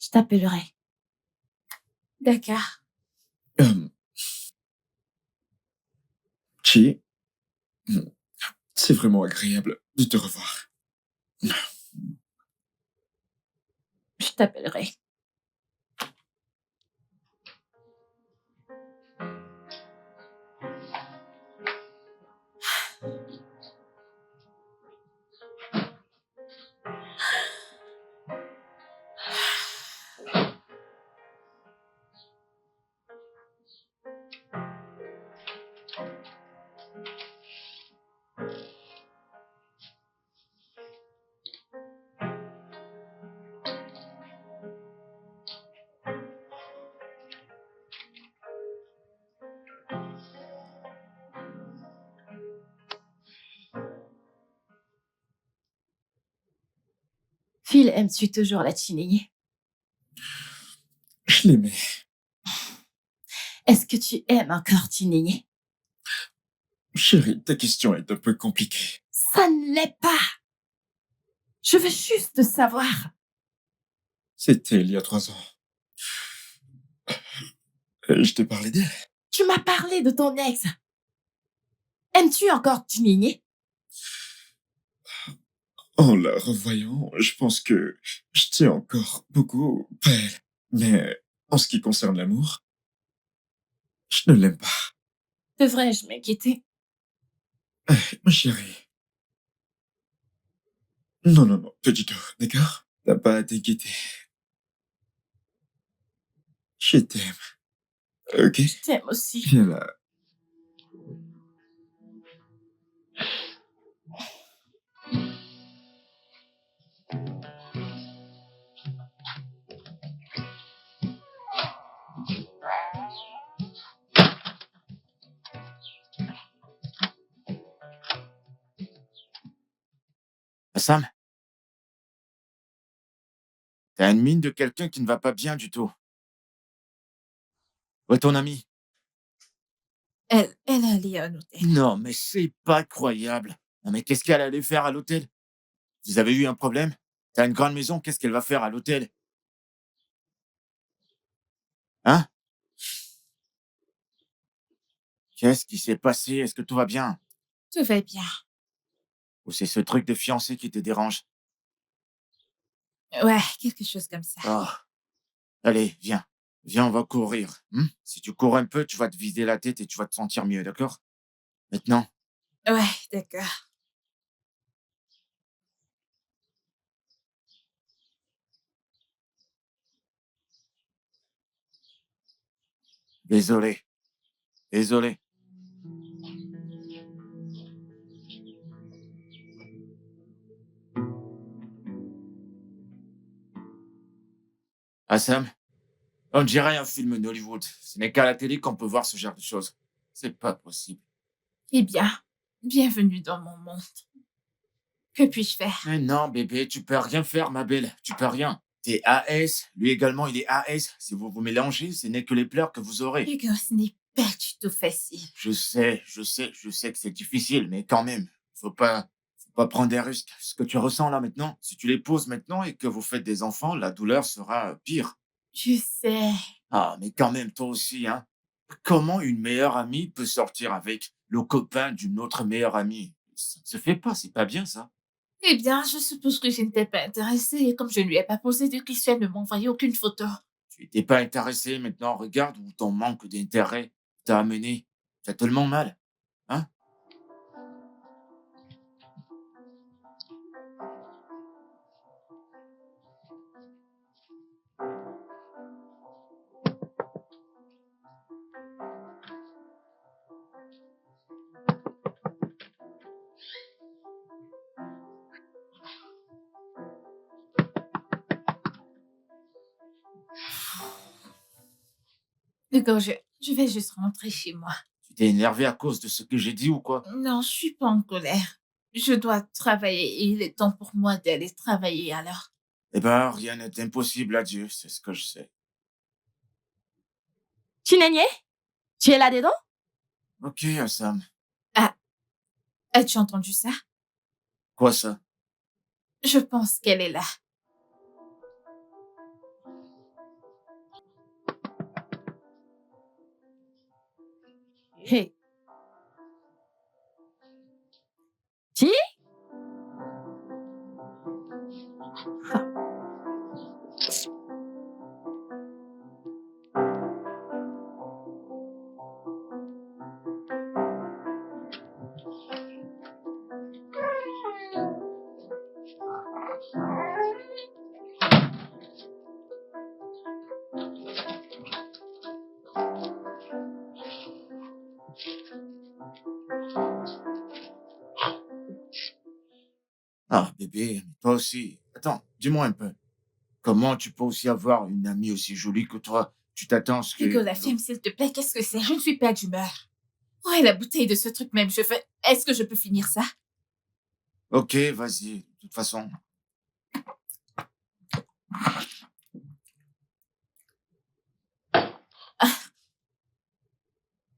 Je t'appellerai. d'accord. Chi, c'est vraiment agréable de te revoir. Je t'appellerai. Phil, aimes-tu toujours la Chineye? Je l'aimais. Est-ce que tu aimes encore Chineye? Chérie, ta question est un peu compliquée. Ça ne l'est pas. Je veux juste savoir. C'était il y a 3 ans. Je t'ai parlé d'elle. Tu m'as parlé de ton ex. Aimes-tu encore Chineye? En la revoyant, je pense que je tiens encore beaucoup à elle. Mais en ce qui concerne l'amour, je ne l'aime pas. Devrais-je m'inquiéter? Ma chérie. Non, non, non, pas du tout, d'accord? T'as pas à t'inquiéter. Je t'aime. Ok? Je t'aime aussi. Viens là. Sam, t'as une mine de quelqu'un qui ne va pas bien du tout. Où est ton ami? Elle est allée à un hôtel. Non, mais c'est pas croyable. Non, mais qu'est-ce qu'elle allait faire à l'hôtel? Vous avez eu un problème? T'as une grande maison, qu'est-ce qu'elle va faire à l'hôtel? Hein? Qu'est-ce qui s'est passé? Est-ce que tout va bien? Tout va bien. Ou c'est ce truc de fiancé qui te dérange? Ouais, quelque chose comme ça. Oh, allez, viens. Viens, on va courir. Si tu cours un peu, tu vas te vider la tête et tu vas te sentir mieux, d'accord? Maintenant, Ouais, d'accord. désolé. Désolé. Ah, Sam, on dirait un film d'Hollywood. Ce n'est qu'à la télé qu'on peut voir ce genre de choses. C'est pas possible. Eh bien, bienvenue dans mon monde. Que puis-je faire? Mais non, bébé, tu peux rien faire, ma belle. Tu peux rien. T'es AS, lui également, il est AS. Si vous vous mélangez, ce n'est que les pleurs que vous aurez. Hugo, ce n'est pas du tout facile. Je sais que c'est difficile, mais quand même, faut pas prendre des risques. Ce que tu ressens là maintenant, si tu les poses maintenant et que vous faites des enfants, la douleur sera pire. Je sais. Ah, mais quand même, toi aussi, hein. Comment une meilleure amie peut sortir avec le copain d'une autre meilleure amie? Ça ne se fait pas, c'est pas bien ça. Eh bien, je suppose que je n'étais pas intéressée et comme je ne lui ai pas posé de questions, elle ne m'a envoyé aucune photo. Tu n'étais pas intéressé, maintenant regarde où ton manque d'intérêt t'a amené. T'as tellement mal, hein? Hugo, je vais juste rentrer chez moi. Tu t'es énervé à cause de ce que j'ai dit ou quoi? Non, je suis pas en colère. Je dois travailler et il est temps pour moi d'aller travailler alors. Eh ben, rien n'est impossible à Dieu, c'est ce que je sais. Chinenye, tu es là-dedans? Ok, Sam. Ah, as-tu entendu ça? Quoi ça? Je pense qu'elle est là. Hey. Chi? Ah, bébé, mais toi aussi. Attends, dis-moi un peu. Comment tu peux aussi avoir une amie aussi jolie que toi? Tu t'attends à ce Hugo, que... la femme, s'il te plaît, qu'est-ce que c'est? Je ne suis pas d'humeur. Oh, et la bouteille de ce truc même, je fais... Est-ce que je peux finir ça? Ok, vas-y. De toute façon,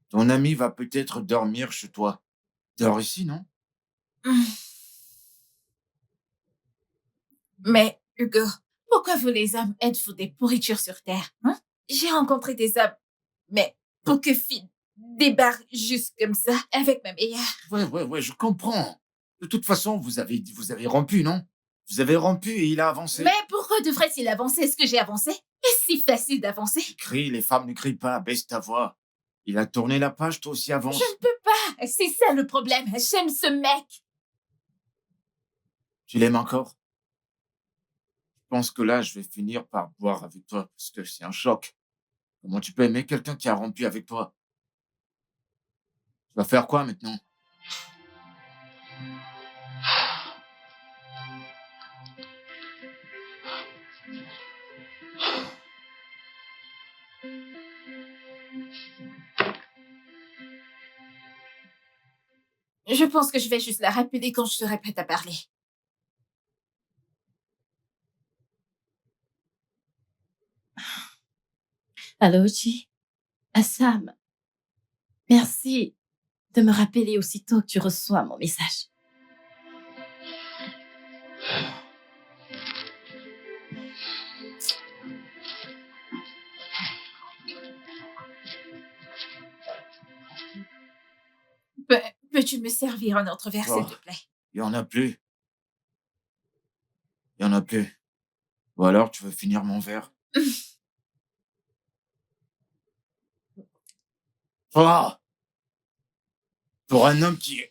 ton ami va peut-être dormir chez toi. Dors ici, non? Mais, Hugo, pourquoi vous les hommes êtes-vous des pourritures sur Terre, hein? J'ai rencontré des hommes, mais pour que Finn débarque juste comme ça avec ma meilleure. Ouais, je comprends. De toute façon, vous avez rompu, non? Vous avez rompu et il a avancé. Mais pourquoi devrait-il avancer? Est-ce que j'ai avancé? Est-ce si facile d'avancer? Crie, les femmes ne crient pas, baisse ta voix. Il a tourné la page, toi aussi avance. Je ne peux pas. C'est ça le problème. J'aime ce mec. Tu l'aimes encore? Je pense que là, je vais finir par boire avec toi parce que c'est un choc. Comment tu peux aimer quelqu'un qui a rompu avec toi? Tu vas faire quoi maintenant? Je pense que je vais juste la rappeler quand je serai prête à parler. Allô, Chi? Ah, Sam, Merci de me rappeler aussitôt que tu reçois mon message. Peux-tu me servir un autre verre, s'il Oh, te plaît? il y en a plus. Il y en a plus. Ou alors, tu veux finir mon verre? Oh! Pour un homme qui...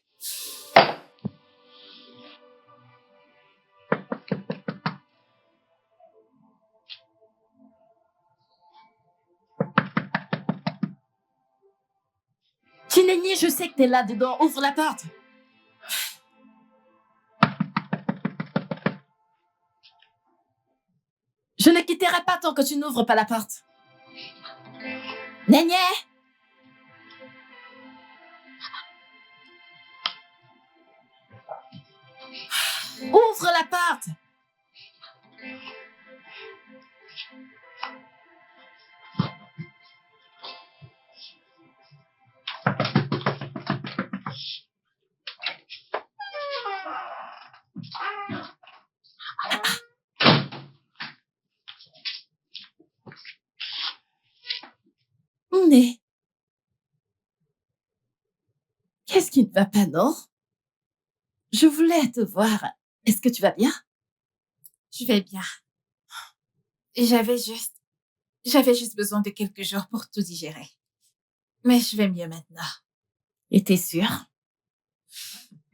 Chinenye, je sais que t'es là-dedans. Ouvre la porte. Je ne quitterai pas tant que tu n'ouvres pas la porte. Nenye! Ouvre la porte! Mais qu'est-ce qui ne va pas, non? Je voulais te voir. Est-ce que tu vas bien? Je vais bien. Et j'avais juste besoin de quelques jours pour tout digérer. Mais je vais mieux maintenant. Et t'es sûre?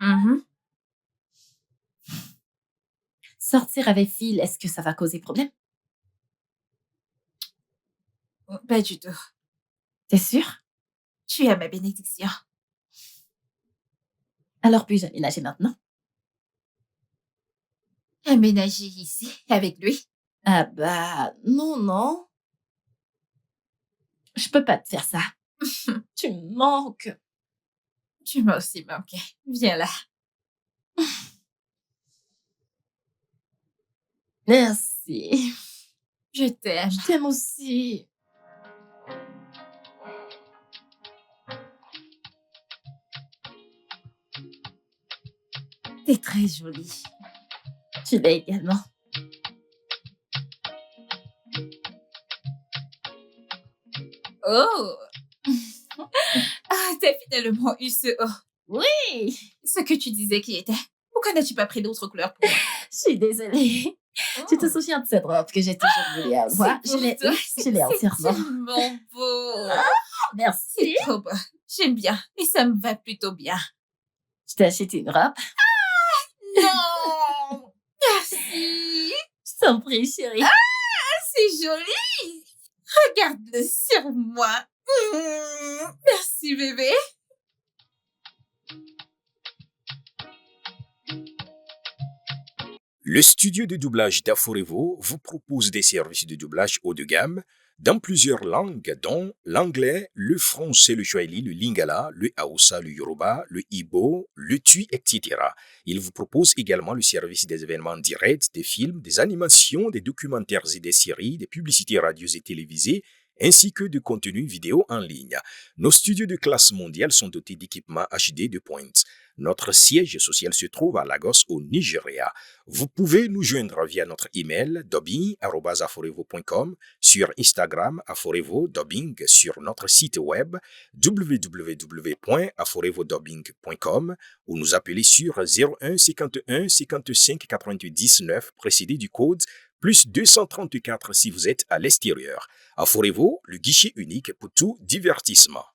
Mhm. Sortir avec Phil, est-ce que ça va causer problème? Pas du tout. T'es sûre? Tu as ma bénédiction. Alors puis-je aménager maintenant? Aménager ici, avec lui. Ah bah, non. Je peux pas te faire ça. Tu me manques. Tu m'as aussi manqué. Viens là. Merci. Je t'aime. Je t'aime aussi. T'es très jolie. Tu l'es également. Oh! Ah, t'as finalement eu ce oh. Oui, Ce que tu disais qui était. Pourquoi n'as-tu pas pris d'autres couleurs pour moi? je suis désolée. Tu te souviens de cette robe que j'ai toujours voulu avoir? C'est pour toi. Je l'ai C'est entièrement. tellement beau. Merci. C'est trop beau. J'aime bien. Et ça me va plutôt bien. Je t'ai acheté une robe. Non! Merci. Je t'en prie, chérie. C'est joli. Regarde-le sur moi. Merci, bébé. Le studio de doublage d'Aforevo vous propose des services de doublage haut de gamme dans plusieurs langues, dont l'anglais, le français, le swahili, le lingala, le hausa, le yoruba, le ibo, le tui, etc. Il vous propose également le service des événements directs, des films, des animations, des documentaires et des séries, des publicités radio et télévisées, ainsi que de contenus vidéo en ligne. Nos studios de classe mondiale sont dotés d'équipements HD de pointe. Notre siège social se trouve à Lagos, au Nigeria. Vous pouvez nous joindre via notre email dubbing@aforevo.com, sur Instagram Aforevo Dubbing, sur notre site web www.aforevodubbing.com ou nous appeler sur 01 51 55 88 19 précédé du code plus 234 si vous êtes à l'extérieur. Aforevo, le guichet unique pour tout divertissement.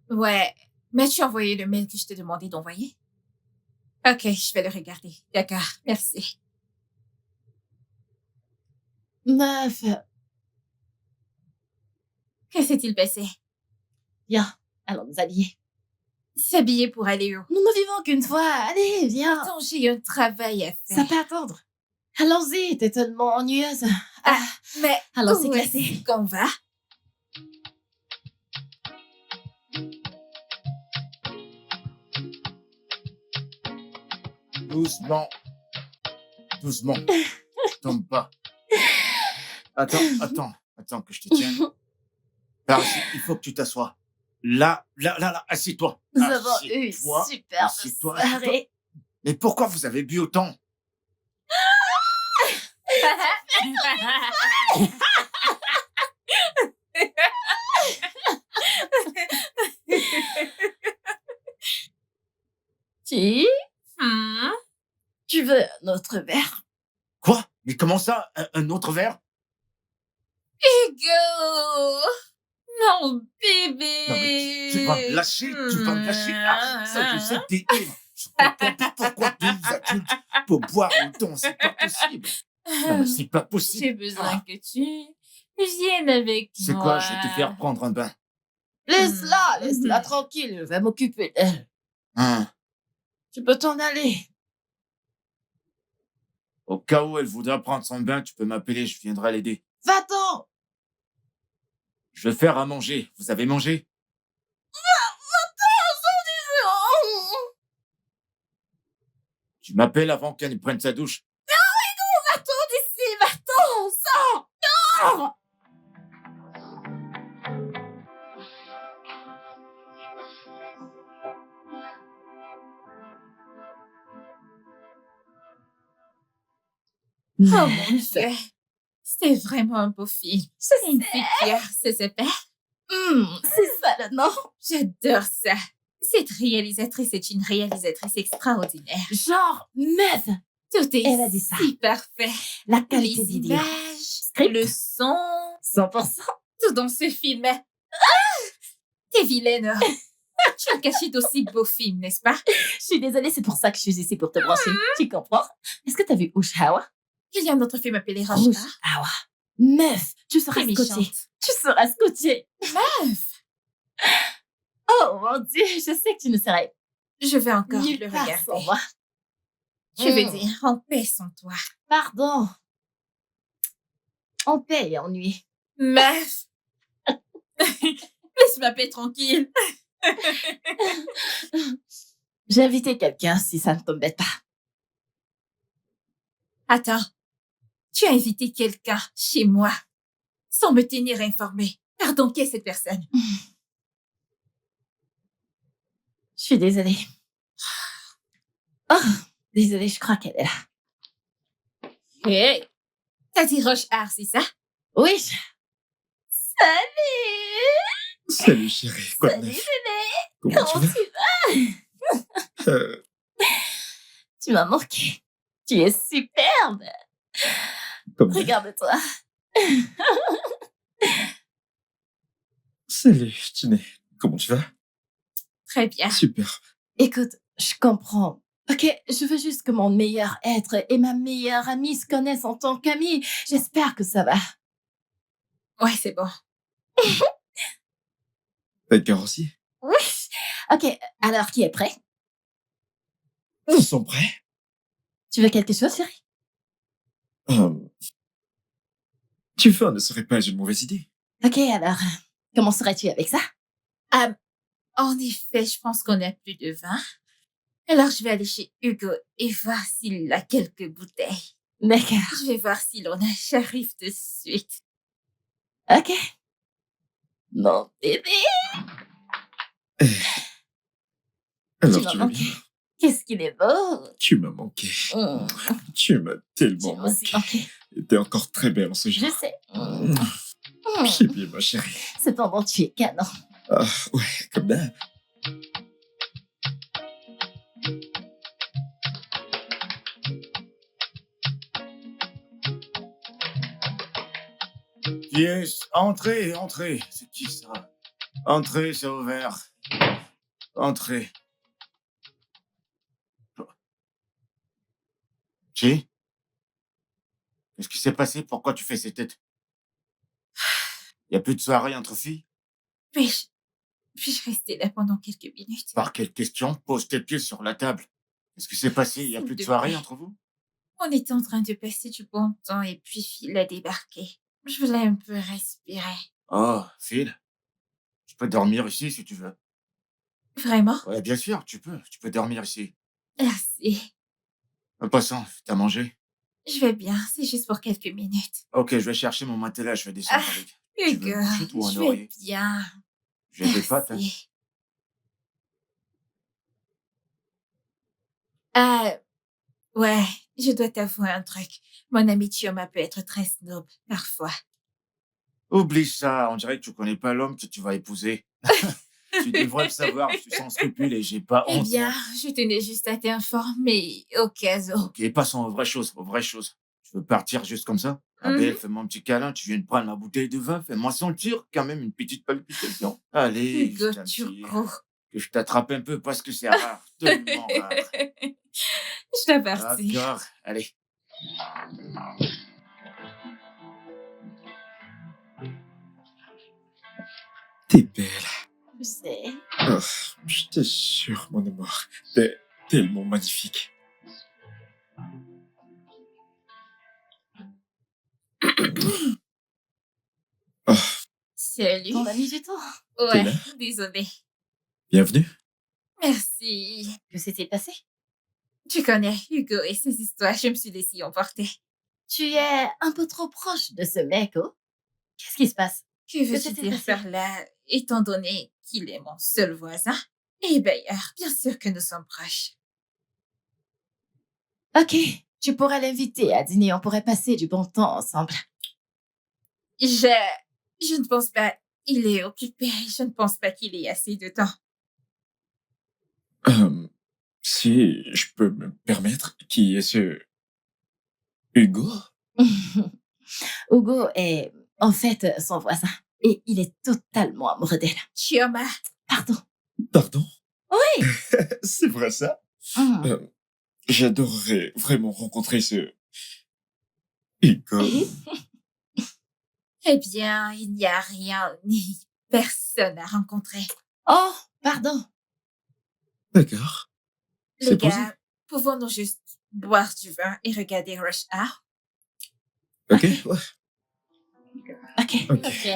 Ouais. M'as-tu envoyé le mail que je t'ai demandé d'envoyer? Ok, je vais le regarder. D'accord, merci. Meuf, Que s'est-il passé? viens, allons nous habiller. S'habiller pour aller où? Nous ne vivons qu'une fois. Allez, viens. Attends, j'ai un travail à faire. Ça peut attendre. Allons-y, t'es tellement ennuyeuse. Mais allons, c'est où classé. est-ce qu'on va? Doucement. Doucement. Tombe pas. Attends que je te tienne. Par ici, il faut que tu t'assoies. Là, assieds-toi. Nous avons eu une Assieds-toi, superbe assieds-toi, soirée. Mais pourquoi vous avez bu autant? Tu, Hmm? tu veux un autre verre? Quoi? Mais comment ça? Un autre verre? Hugo! Non, bébé! Non, mais tu vas me lâcher, tu vas me lâcher. Ah, ça, je sais que t'es ivre. Je comprends pas pourquoi deux adultes pour boire autant, c'est pas possible. Non, mais c'est pas possible. J'ai besoin que tu viennes avec moi. C'est quoi? Je vais te faire prendre un bain. Laisse-la tranquille, je vais m'occuper d'elle. Hein? Tu peux t'en aller. Au cas où elle voudra prendre son bain, tu peux m'appeler, je viendrai l'aider. Va-t'en! Je vais faire à manger. Vous avez mangé? Tu m'appelles avant qu'elle prenne sa douche. Va-t'en d'ici, va-t'en, sors! Non! Oh mon Dieu! C'était vraiment un beau film. C'est une fille fière, c'est super. C'est ça le nom. J'adore ça. Cette réalisatrice est une réalisatrice extraordinaire. Genre, meuf, Tout est elle a dit ça. si parfait. La qualité Les vidéo. images, Script. le son, 100%. tout dans ce film. T'es vilaine. Tu as caché d'aussi beaux films, n'est-ce pas? Je suis désolée, c'est pour ça que je suis ici pour te brancher. Tu comprends? Est-ce que t'as vu Ushawa? Il y a un autre film appelé Rouge. Rush. Ah ouais. Meuf, tu seras T'es scotché. méchante. Tu seras scotché. Meuf! Oh mon Dieu, je sais que tu ne serais Je vais encore nulle le part regarder. sans moi. Je veux dire, en paix sans toi. Pardon. En paix et ennui. Meuf! Laisse ma paix tranquille. J'ai invité quelqu'un si ça ne t'embête pas. Attends. Tu as invité quelqu'un chez moi sans me tenir informée. Pardon, qui est cette personne? Je suis désolée. Oh, désolée, je crois qu'elle est là. Hey! T'as dit Roche Art, c'est ça? Oui. Salut! Salut chérie, quoi de Salut neuf? bébé! Comment Comment tu tu vas? vas? Tu m'as manqué. Tu es superbe. Comme Regarde-toi. Salut, Tiné. Comment tu vas? Très bien. Super. Écoute, je comprends. Ok, je veux juste que mon meilleur être et ma meilleure amie se connaissent en tant qu'amis. J'espère que ça va. Ouais, c'est bon. T'as le cœur aussi? Oui. Ok, alors qui est prêt? Ils sont prêts? Tu veux quelque chose, chérie? Tu fais ne serait pas une mauvaise idée. Ok, alors, comment serais-tu avec ça? En effet, je pense qu'on a plus de vin. Alors, je vais aller chez Hugo et voir s'il a quelques bouteilles. D'accord. Je vais voir si l'on a. J'arrive de suite. Ok. Mon bébé, Alors tu m'as tu vas bien? manqué. Qu'est-ce qu'il est beau. Tu m'as manqué. Mmh. Tu m'as Tu tellement m'as aussi manqué. manqué. Et t'es encore très belle en ce Je genre. sais. Pied bien, ma chérie. Cependant, tu es canon. Ah, ouais, comme d'hab. Yes, entrez. C'est qui ça? Entrez, c'est ouvert. Entrez. Chi? Qu'est-ce qui s'est passé? Pourquoi tu fais ces têtes? Y a plus de soirée entre filles? Puis-je puis-je rester là pendant quelques minutes? Par quelle question? Pose tes pieds sur la table. Qu'est-ce qui s'est passé? Y a S'il plus de te soirée plaît. entre vous? On était en train de passer du bon temps et puis Phil a débarqué. Je voulais un peu respirer. Oh, Phil, tu peux dormir ici si tu veux. Vraiment? Ouais, bien sûr, tu peux. Tu peux dormir ici. Merci. En passant, t'as mangé? Je vais bien, c'est juste pour quelques minutes. Ok, je vais chercher mon matelas, je vais descendre Ah, avec. Tu veux Hugo, une couchette ou un je vais oreiller? bien. J'ai des pâtes, hein. Merci. Ah, ouais, je dois t'avouer un truc. Mon ami Chioma peut être très snob, parfois. Oublie ça, on dirait que tu connais pas l'homme que tu vas épouser. Tu devrais le savoir, je suis sans scrupules et j'ai pas Eh honte. bien, moi. je tenais juste à t'informer au cas où. Ok, passons aux vraies choses, aux vraies choses. Tu veux partir juste comme ça? Ah Mhm. belle, fais-moi un petit câlin, tu viens de prendre ma bouteille de vin, fais-moi sentir quand même une petite palpitation. Allez, Hugo je t'attire. Turco. Que je t'attrape un peu parce que c'est rare, tellement rare. Je t'avertis. D'accord, allez. T'es belle. Je sais. Oh, j'étais sûr, mon amour. T'es tellement magnifique. Oh, Salut. On a mis du temps. Ouais, là? désolée. bienvenue. Merci. Que s'est-il passé? Tu connais Hugo et ses histoires, je me suis laissée emporter. Tu es un peu trop proche de ce mec, oh? Qu'est-ce qui se passe? Que veux-tu s'est-il dire passé? par là, étant donné qu'il est mon seul voisin? Et d'ailleurs, bien sûr que nous sommes proches. Ok, tu pourrais l'inviter à dîner, on pourrait passer du bon temps ensemble. Je ne pense pas. Il est occupé. Je ne pense pas qu'il ait assez de temps. Si je peux me permettre, qui est ce Hugo? Hugo est en fait son voisin et il est totalement amoureux d'elle. Chioma, Pardon. Pardon? Oui. C'est vrai ça? Hmm. J'adorerais vraiment rencontrer ce Hugo. eh bien, il n'y a rien ni personne à rencontrer. Oh, pardon. D'accord. Les C'est posé. gars, pouvons-nous juste boire du vin et regarder Rush Hour? Ok, ouais. Ok. Ok. Ok.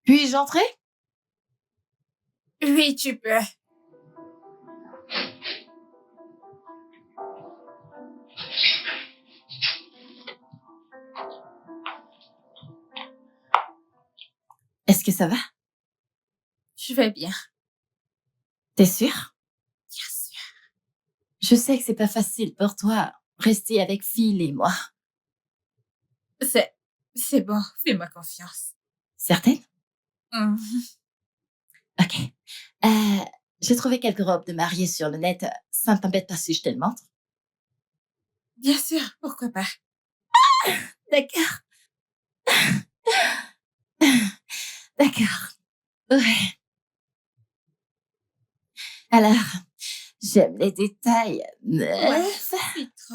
Puis-je entrer? Oui, tu peux. Est-ce que ça va? Je vais bien. T'es sûr? Bien sûr. Je sais que c'est pas facile pour toi, rester avec Phil et moi. C'est bon, fais-moi confiance. Certaine? Mhm. Ok. J'ai trouvé quelques robes de mariée sur le net. Ça ne t'embête pas si je te le montre? Bien sûr, pourquoi pas. D'accord. D'accord. Ouais. Alors, j'aime les détails. Ouais, c'est trop.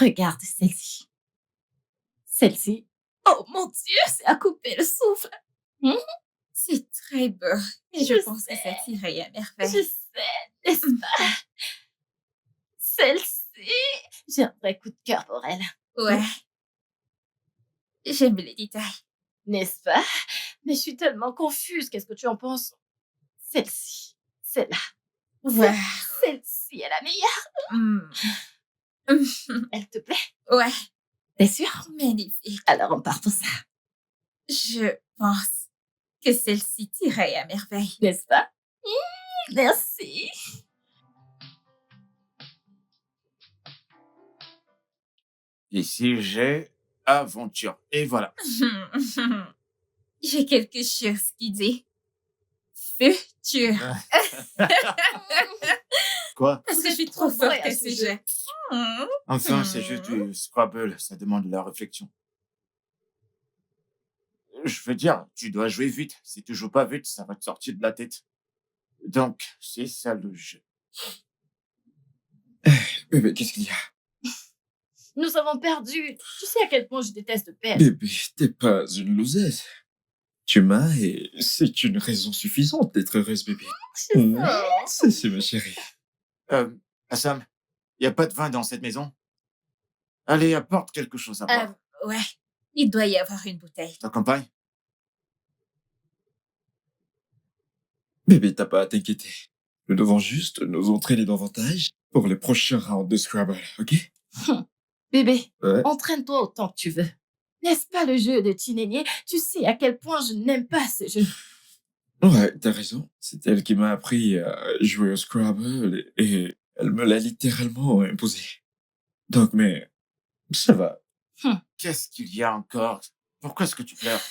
Regarde celle-ci. Celle-ci. Oh mon Dieu, c'est à couper le souffle. C'est très beau. Et je pense que ça t'irait à Je merveille. sais, n'est-ce pas? Celle-ci. J'ai un vrai coup de cœur pour elle. Ouais. J'aime les détails. N'est-ce pas? Mais je suis tellement confuse. Qu'est-ce que tu en penses? Celle-ci. Celle-là. Ouais. Celle-ci est la meilleure. Mm. Elle te plaît? Ouais, T'es sûre? magnifique. Alors on part pour ça. Je pense que celle-ci t'irait à merveille. N'est-ce pas? Merci. Ici, j'ai aventure. Et voilà. J'ai quelque chose qui dit futur. Quoi? Parce que je suis trop trop forte vraie à à ce ce jeu. jeu. Hmm. Enfin, c'est juste du Scrabble, ça demande de la réflexion. Je veux dire, tu dois jouer vite. Si tu joues pas vite, ça va te sortir de la tête. Donc, c'est ça le jeu. Bébé, qu'est-ce qu'il y a? Nous avons perdu. Tu sais à quel point je déteste perdre. Bébé, t'es pas une loseuse. Tu m'as et c'est une raison suffisante d'être heureuse, bébé. C'est ma chérie. Assam, y a pas de vin dans cette maison? Allez, apporte quelque chose à boire. Ouais, il doit y avoir une bouteille. Ta compagne? Bébé, t'as pas à t'inquiéter. Nous devons juste nous entraîner davantage pour le prochain round de Scrabble, ok? Bébé, Ouais. entraîne-toi autant que tu veux. N'est-ce pas le jeu de Tinenier? Tu sais à quel point je n'aime pas ce jeu. Ouais, t'as raison. C'est elle qui m'a appris à jouer au Scrabble et elle me l'a littéralement imposé. Donc, mais ça va. Qu'est-ce qu'il y a encore? Pourquoi est-ce que tu pleures?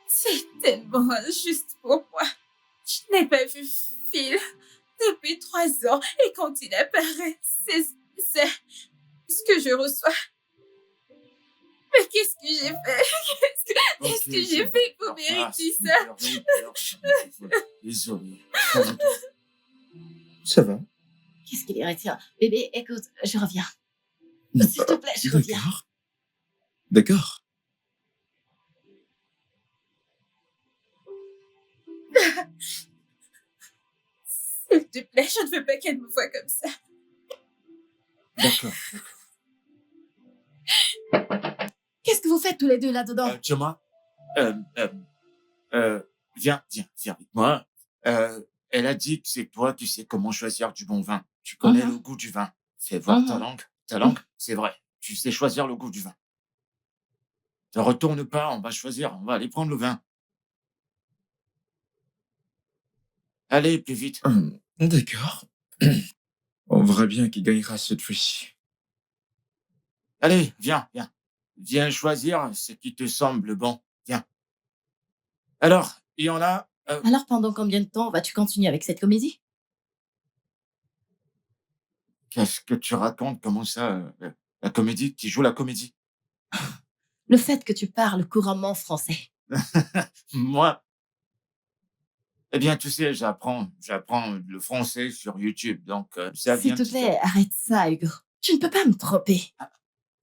C'est tellement injuste pour moi. Je n'ai pas vu Phil depuis 3 ans et quand il apparaît, c'est ce que je reçois. Mais qu'est-ce que j'ai fait? Qu'est-ce que j'ai fait pour mériter ça? Désolé. Ça va. Qu'est-ce qu'il est tiens. Bébé, écoute, je reviens. S'il te plaît, je reviens. D'accord. D'accord. S'il te plaît, je ne veux pas qu'elle me voie comme ça. D'accord. Qu'est-ce que vous faites tous les deux là-dedans? Thomas, viens avec moi. Elle a dit que c'est toi qui sais comment choisir du bon vin. Tu connais le goût du vin. Fais voir ta langue. Ta langue, c'est vrai. Tu sais choisir le goût du vin. Ne retourne pas, on va choisir. On va aller prendre le vin. Allez, plus vite. D'accord. On verra bien qui gagnera cette fois-ci. Allez, viens. Viens choisir ce qui te semble bon. Viens. Alors, il y en a... Alors, pendant combien de temps vas-tu continuer avec cette comédie? Qu'est-ce que tu racontes? Comment ça? La comédie? Qui joue la comédie? Le fait que tu parles couramment français. Moi? Eh bien, tu sais, j'apprends le français sur YouTube, donc ça S'il vient te petit à plaît, arrête ça, Hugo. Tu ne peux pas me tromper.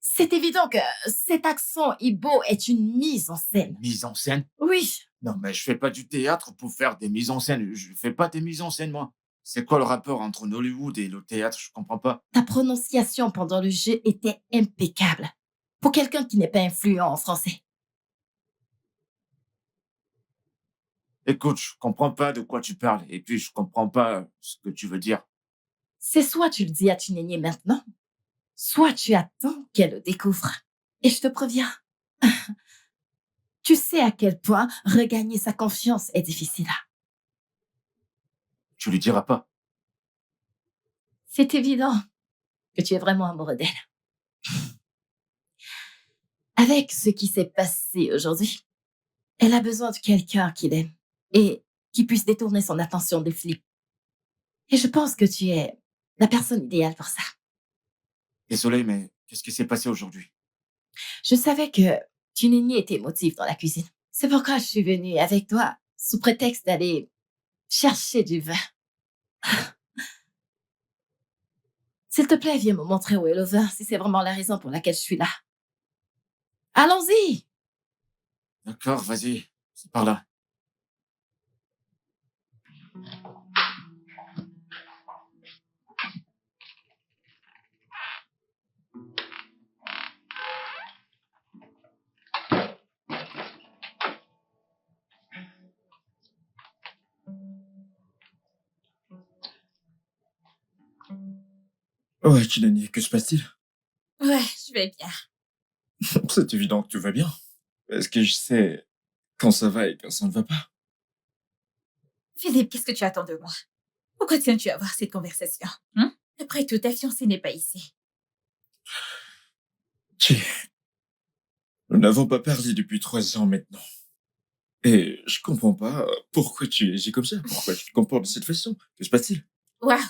C'est évident que cet accent Igbo est une mise en scène. mise en scène. Oui, Non, mais je fais pas du théâtre pour faire des mises en scène. Je fais pas des mises en scène, moi. C'est quoi le rapport entre Hollywood et le théâtre? Je comprends pas. ta prononciation pendant le jeu était impeccable. Pour quelqu'un qui n'est pas influent en français. Écoute, je comprends pas de quoi tu parles. Et puis, je comprends pas ce que tu veux dire. C'est soit tu le dis à Tunenye maintenant, soit tu attends qu'elle le découvre. Et je te préviens, tu sais à quel point regagner sa confiance est difficile. Tu lui diras pas. C'est évident que tu es vraiment amoureux d'elle. Avec ce qui s'est passé aujourd'hui, elle a besoin de quelqu'un qui l'aime et qui puisse détourner son attention des flics. Et je pense que tu es la personne idéale pour ça. Désolé, mais qu'est-ce qui s'est passé aujourd'hui? Je savais que Tunenye était émotive dans la cuisine. C'est pourquoi je suis venue avec toi sous prétexte d'aller chercher du vin. S'il te plaît, viens me montrer où est le vin si c'est vraiment la raison pour laquelle je suis là. Allons-y! D'accord, vas-y. C'est par là. Ouais, Chinani, que se passe-t-il? Ouais, je vais bien. C'est évident que tout va bien. Est-ce que je sais quand ça va et quand ça ne va pas? Philippe, qu'est-ce que tu attends de moi? Pourquoi tiens-tu à avoir cette conversation? Après tout, ta fiancée n'est pas ici. Nous n'avons pas parlé depuis 3 ans maintenant. Et je comprends pas pourquoi tu agis comme ça. Pourquoi tu te comportes de cette façon. Que se passe-t-il? Waouh,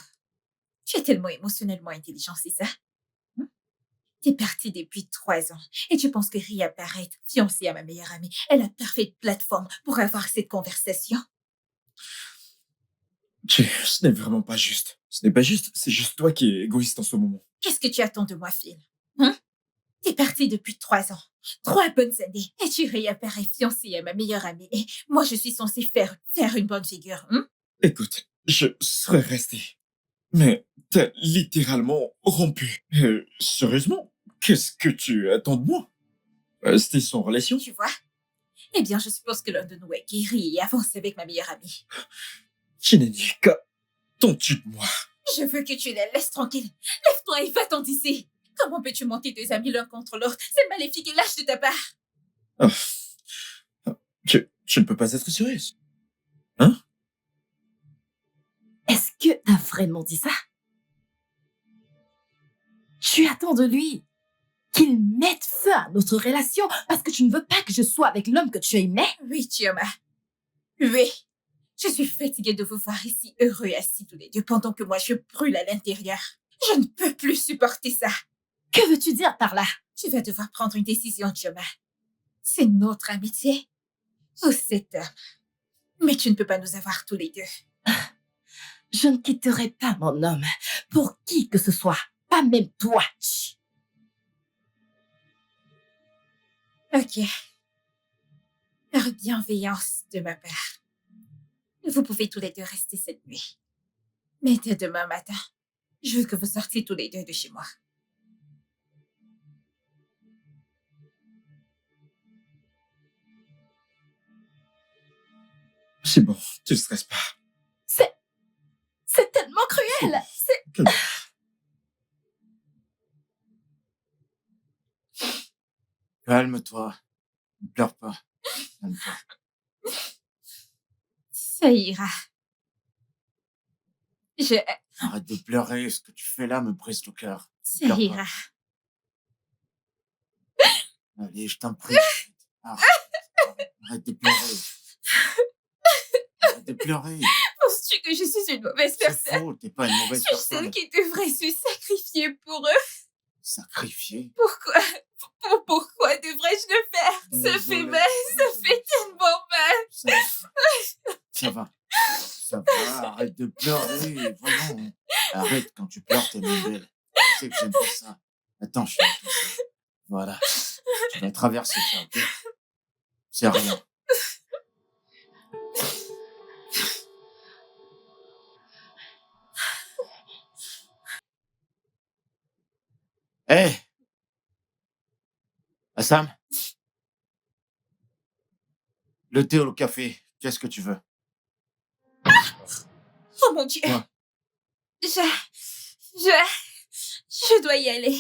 tu es tellement émotionnellement intelligent, c'est ça? Hmm? T'es parti depuis 3 ans et tu penses que Ria Barrett, fiancée à ma meilleure amie, est la parfaite plateforme pour avoir cette conversation? Ce n'est vraiment pas juste. Ce n'est pas juste. C'est juste toi qui es égoïste en ce moment. Qu'est-ce que tu attends de moi, Phil? Hein? T'es parti depuis 3 ans. 3 bonnes années. Et tu réapparais fiancée à ma meilleure amie. Et moi, je suis censée faire une bonne figure. Hein? Écoute, je serais resté. Mais t'as littéralement rompu. Sérieusement? Qu'est-ce que tu attends de moi? C'était son relation? Tu vois? Eh bien, je suppose que l'un de nous est guéri et avance avec ma meilleure amie. Chineni, qu'attends-tu de moi? Je veux que tu la laisses tranquille. Lève-toi et va-t'en d'ici. Comment peux-tu monter 2 amis l'un contre l'autre? C'est maléfique et lâche de ta part. Oh, tu ne peux pas être sérieuse. Hein? Est-ce que t'as vraiment dit ça? Tu attends de lui qu'il mette feu à notre relation parce que tu ne veux pas que je sois avec l'homme que tu aimais? Oui, Chioma. Oui. Je suis fatiguée de vous voir ici heureux assis tous les deux pendant que moi je brûle à l'intérieur. Je ne peux plus supporter ça. Que veux-tu dire par là? Tu vas devoir prendre une décision, Chioma. C'est notre amitié ou cet homme. Mais tu ne peux pas nous avoir tous les deux. Je ne quitterai pas mon homme pour qui que ce soit, pas même toi. Ok. Par bienveillance de ma part. Vous pouvez tous les deux rester cette nuit. Mais dès demain matin, je veux que vous sortiez tous les deux de chez moi. C'est bon, tu ne stresses pas. C'est tellement cruel. Calme. Calme-toi. Ne pleure pas. Calme-toi. Ça ira. Arrête de pleurer. Ce que tu fais là me brise le cœur. Ça Pleure pas. ira. Allez, je t'en prie. Arrête. Arrête de pleurer. Arrête de pleurer. Penses-tu que je suis une mauvaise C'est personne? faux. T'es pas une Je mauvaise suis personne. celle qui devrait se sacrifier pour eux. Sacrifié. Pourquoi? Pourquoi devrais-je le faire? Ça fait Désolé. mal, ça fait tellement mal. Ça va. Ça va. Arrête de pleurer. Voyons. Arrête. Quand tu pleures, t'es moins belle. Tu sais que j'aime pas ça. Attends, je suis tout seul. Voilà. Tu vas traverser ça, ok? C'est rien. Hé! Assam? Le thé ou le café? Qu'est-ce que tu veux? Oh mon Dieu. Quoi? Je dois y aller.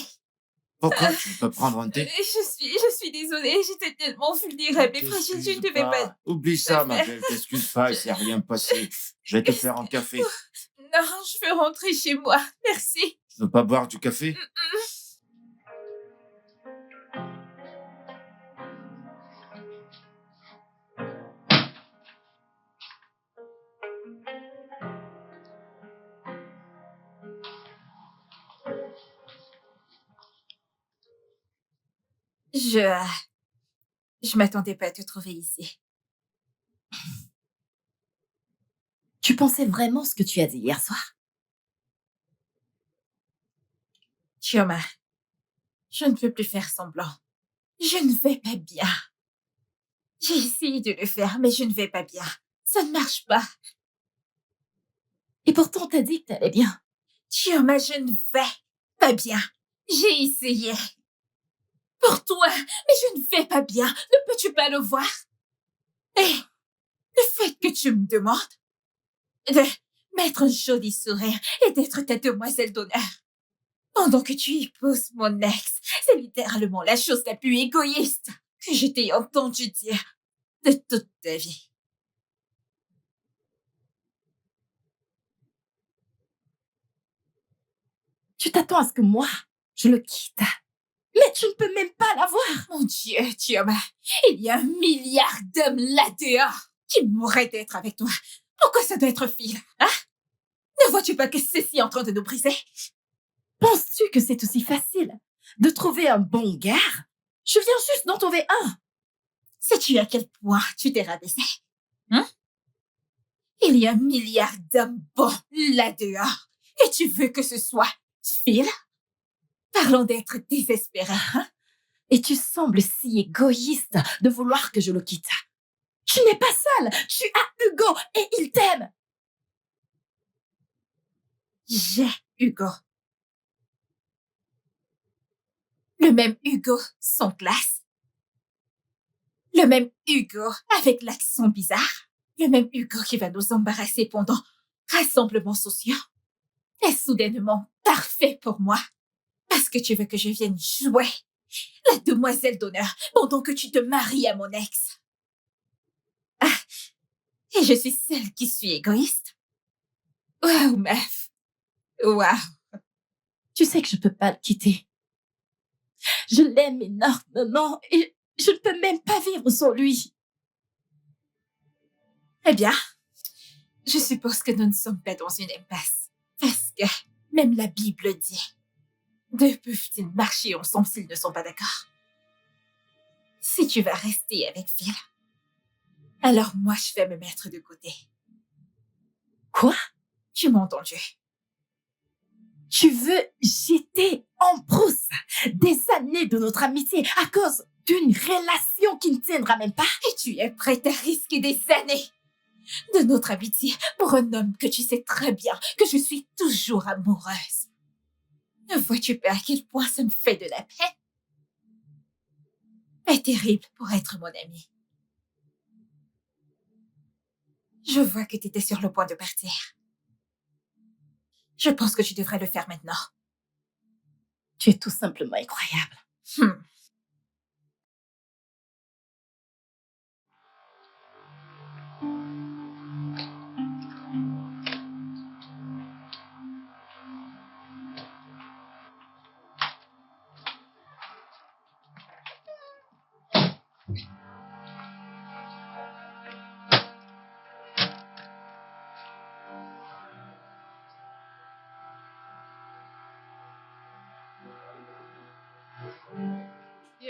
Pourquoi tu veux pas prendre un thé? Je suis désolée, j'étais tellement vulnérable et fragile, je ne devais pas. Oublie ça, ma belle. T'excuses pas, il s'est rien passé. Je vais te faire un café. Non, je veux rentrer chez moi. Merci. Tu veux pas boire du café? Je m'attendais pas à te trouver ici. Tu pensais vraiment ce que tu as dit hier soir? Chioma, je ne peux plus faire semblant. Je ne vais pas bien. J'ai essayé de le faire, mais je ne vais pas bien. Ça ne marche pas. Et pourtant, t'as dit que t'allais bien. Chioma, je ne vais pas bien. J'ai essayé. Pour toi, mais je ne vais pas bien. Ne peux-tu pas le voir? Et le fait que tu me demandes de mettre un joli sourire et d'être ta demoiselle d'honneur pendant que tu épouses mon ex, c'est littéralement la chose la plus égoïste que je t'ai entendu dire de toute ta vie. Tu t'attends à ce que moi, je le quitte. Mais Je ne peux même pas la voir. Mon Dieu, Chioma, il y a 1 milliard d'hommes là dehors qui mourraient d'être avec toi. Pourquoi ça doit être Phil, hein? Ne vois-tu pas que ceci est en train de nous briser? Penses-tu que c'est aussi facile de trouver un bon gars? Je viens juste d'en trouver un. Sais-tu à quel point tu t'es rabaissé? Hein? Il y a 1 milliard d'hommes bons là dehors. Et tu veux que ce soit Phil? Parlons d'être désespéré, hein? Et tu sembles si égoïste de vouloir que je le quitte. Tu n'es pas seule. Tu as Hugo et il t'aime. J'ai Hugo. Le même Hugo sans classe. Le même Hugo avec l'accent bizarre. Le même Hugo qui va nous embarrasser pendant rassemblements sociaux. Est soudainement parfait pour moi. Parce que tu veux que je vienne jouer la demoiselle d'honneur pendant que tu te maries à mon ex. Ah, et je suis celle qui suis égoïste. Waouh, meuf. Waouh. Tu sais que je peux pas le quitter. Je l'aime énormément et je ne peux même pas vivre sans lui. Eh bien, je suppose que nous ne sommes pas dans une impasse. Parce que même la Bible dit, deux peuvent-ils marcher ensemble s'ils ne sont pas d'accord? Si tu vas rester avec Phil, alors moi je vais me mettre de côté. Quoi? Tu m'as entendu? Tu veux jeter en brousse des années de notre amitié à cause d'une relation qui ne tiendra même pas? Et tu es prête à risquer des années de notre amitié pour un homme que tu sais très bien que je suis toujours amoureuse. Ne vois-tu pas à quel point ça me fait de la peine? Est terrible pour être mon ami. Je vois que tu étais sur le point de partir. Je pense que tu devrais le faire maintenant. Tu es tout simplement incroyable.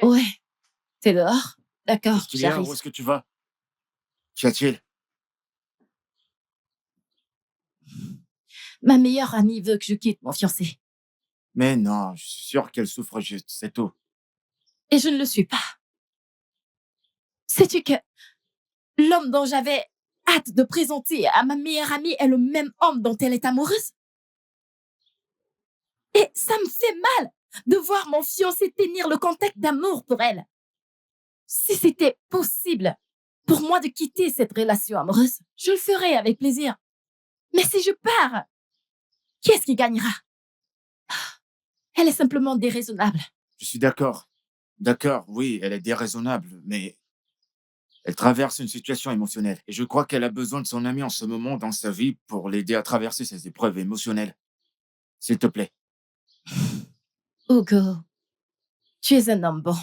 Ouais. T'es dehors? D'accord, Qu'est-ce qu'il y a? j'arrive. Où est-ce que tu vas? Qu'y a-t-il? Ma meilleure amie veut que je quitte mon fiancé. Mais non, je suis sûr qu'elle souffre juste, c'est tout. Et je ne le suis pas. Sais-tu que l'homme dont j'avais hâte de présenter à ma meilleure amie est le même homme dont elle est amoureuse? Et ça me fait mal de voir mon fiancé tenir le contact d'amour pour elle. Si c'était possible pour moi de quitter cette relation amoureuse, je le ferais avec plaisir. Mais si je pars, qui est-ce qui gagnera? Elle est simplement déraisonnable. Je suis d'accord. D'accord, oui, elle est déraisonnable, mais elle traverse une situation émotionnelle. Et je crois qu'elle a besoin de son ami en ce moment dans sa vie pour l'aider à traverser ces épreuves émotionnelles. S'il te plaît. Hugo, tu es un homme bon.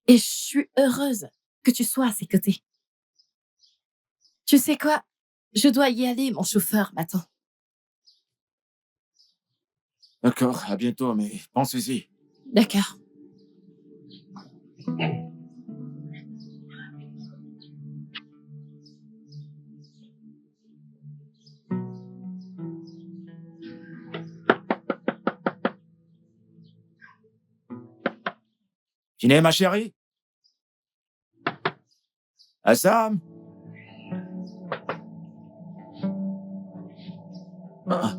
Et je suis heureuse que tu sois à ses côtés. Tu sais quoi? Je dois y aller, mon chauffeur m'attend. D'accord, à bientôt, mais pense-y. D'accord. Dîner, ma chérie? Assam? Ah.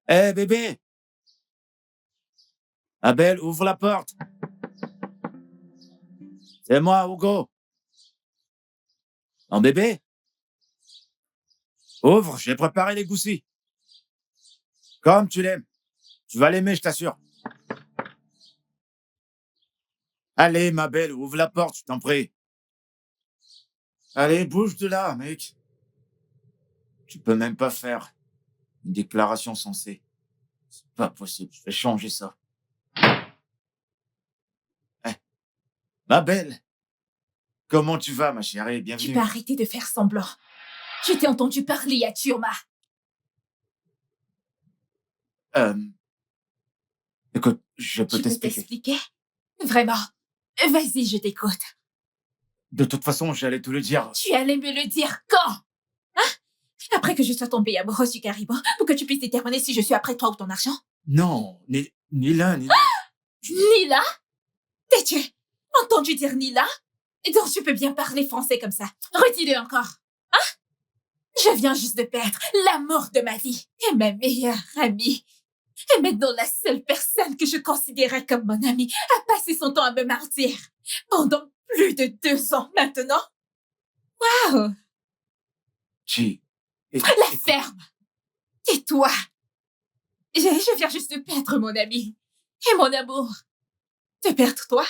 Hé, bébé! Abel, ouvre la porte. C'est moi, Hugo. Non, bébé? Ouvre, j'ai préparé les goussis. Comme tu l'aimes. Tu vas l'aimer, je t'assure. Allez, ma belle, ouvre la porte, je t'en prie. Allez, bouge de là, mec. Tu peux même pas faire une déclaration sensée. C'est pas possible, je vais changer ça. Ma belle, comment tu vas, ma chérie? Tu Bienvenue. peux arrêter de faire semblant. Je t'ai entendu parler à Chioma. Euh, écoute, je peux Tu peux t'expliquer. t'expliquer? Vraiment? Vas-y, je t'écoute. De toute façon, j'allais te le dire. Tu allais me le dire quand? Hein? Après que je sois tombée amoureuse du caribou, pour que tu puisses déterminer si je suis après toi ou ton argent? Non, ni l'un ni l'autre. Nila? T'es-tu entendu dire Nila? Et donc tu peux bien parler français comme ça. Redis-le encore. Hein? Je viens juste de perdre l'amour de ma vie et ma meilleure amie. Et maintenant, la seule personne que je considérais comme mon amie a passé son temps à me martyr. Pendant plus de 2 ans maintenant. Waouh! Chi. La ferme! Tais-toi! Je viens juste de perdre mon ami. Et mon amour. Te perdre toi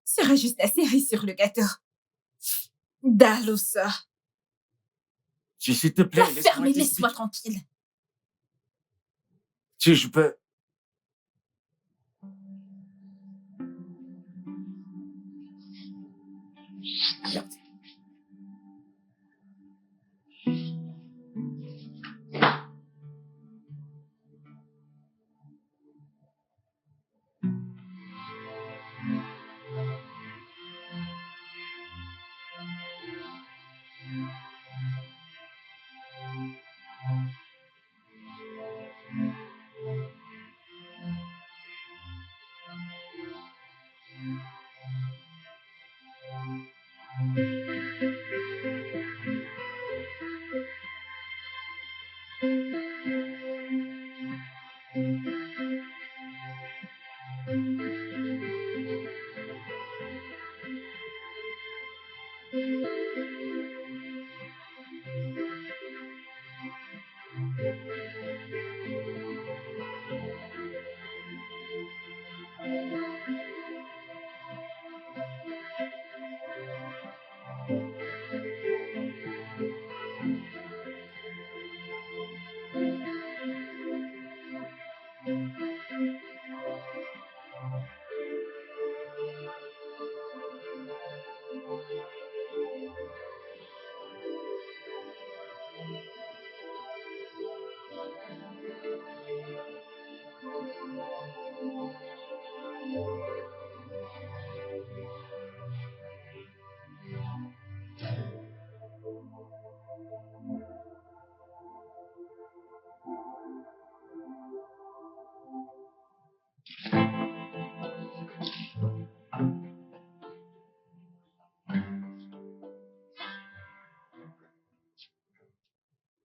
serait juste la cerise sur le gâteau. Dalusa. Chi, s'il te plaît, La ferme laisse-moi et laisse-moi t'expliquer. tranquille. Chi, je peux... Regarde.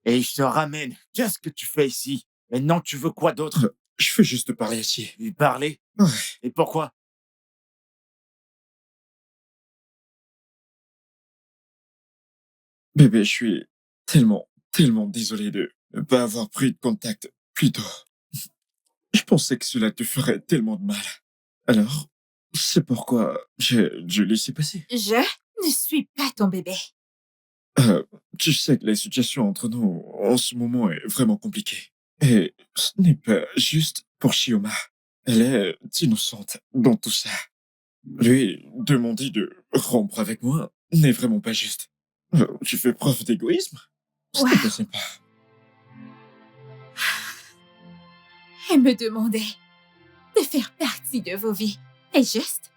Et je te ramène. Qu'est-ce que tu fais ici? Maintenant, tu veux quoi d'autre? Je veux juste te parler ici. Lui parler? Ouais. Et pourquoi? Bébé, je suis tellement désolé de ne pas avoir pris de contact plus tôt. Je pensais que cela te ferait tellement de mal. Alors, c'est pourquoi je laissé passer. Je ne suis pas ton bébé. Euh, Tu sais que la situation entre nous en ce moment est vraiment compliquée. Et ce n'est pas juste pour Shioma. Elle est innocente dans tout ça. Lui demander de rompre avec moi n'est vraiment pas juste. Tu fais preuve d'égoïsme? Ce n'est pas Wow. sympa. Et me demander de faire partie de vos vies. Est juste?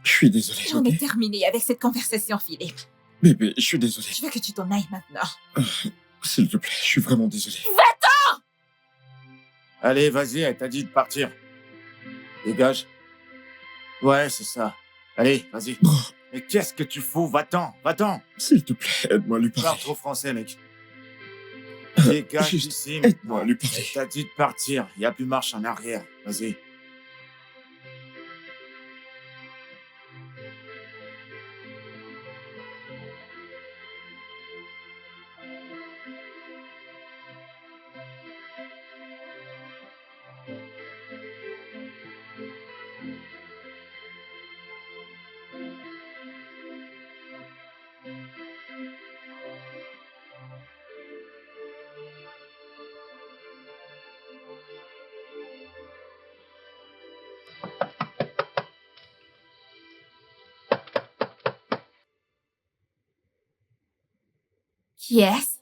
Je suis désolé, J'en ok? ai terminé avec cette conversation, Philippe. Bébé, je suis désolé. Je veux que tu t'en ailles maintenant. S'il te plaît, je suis vraiment désolé. Allez, vas-y, elle t'a dit de partir. Dégage. Ouais, c'est ça. Allez, vas-y. Oh, Mais qu'est-ce que tu fous? Va-t'en, va-t'en. s'il te plaît, aide-moi à lui Parle parler. trop français, mec. Dégage Juste d'ici. aide-moi à maintenant. lui parler. Elle t'a dit de partir. Il n'y a plus marche en arrière. Vas-y. Yes.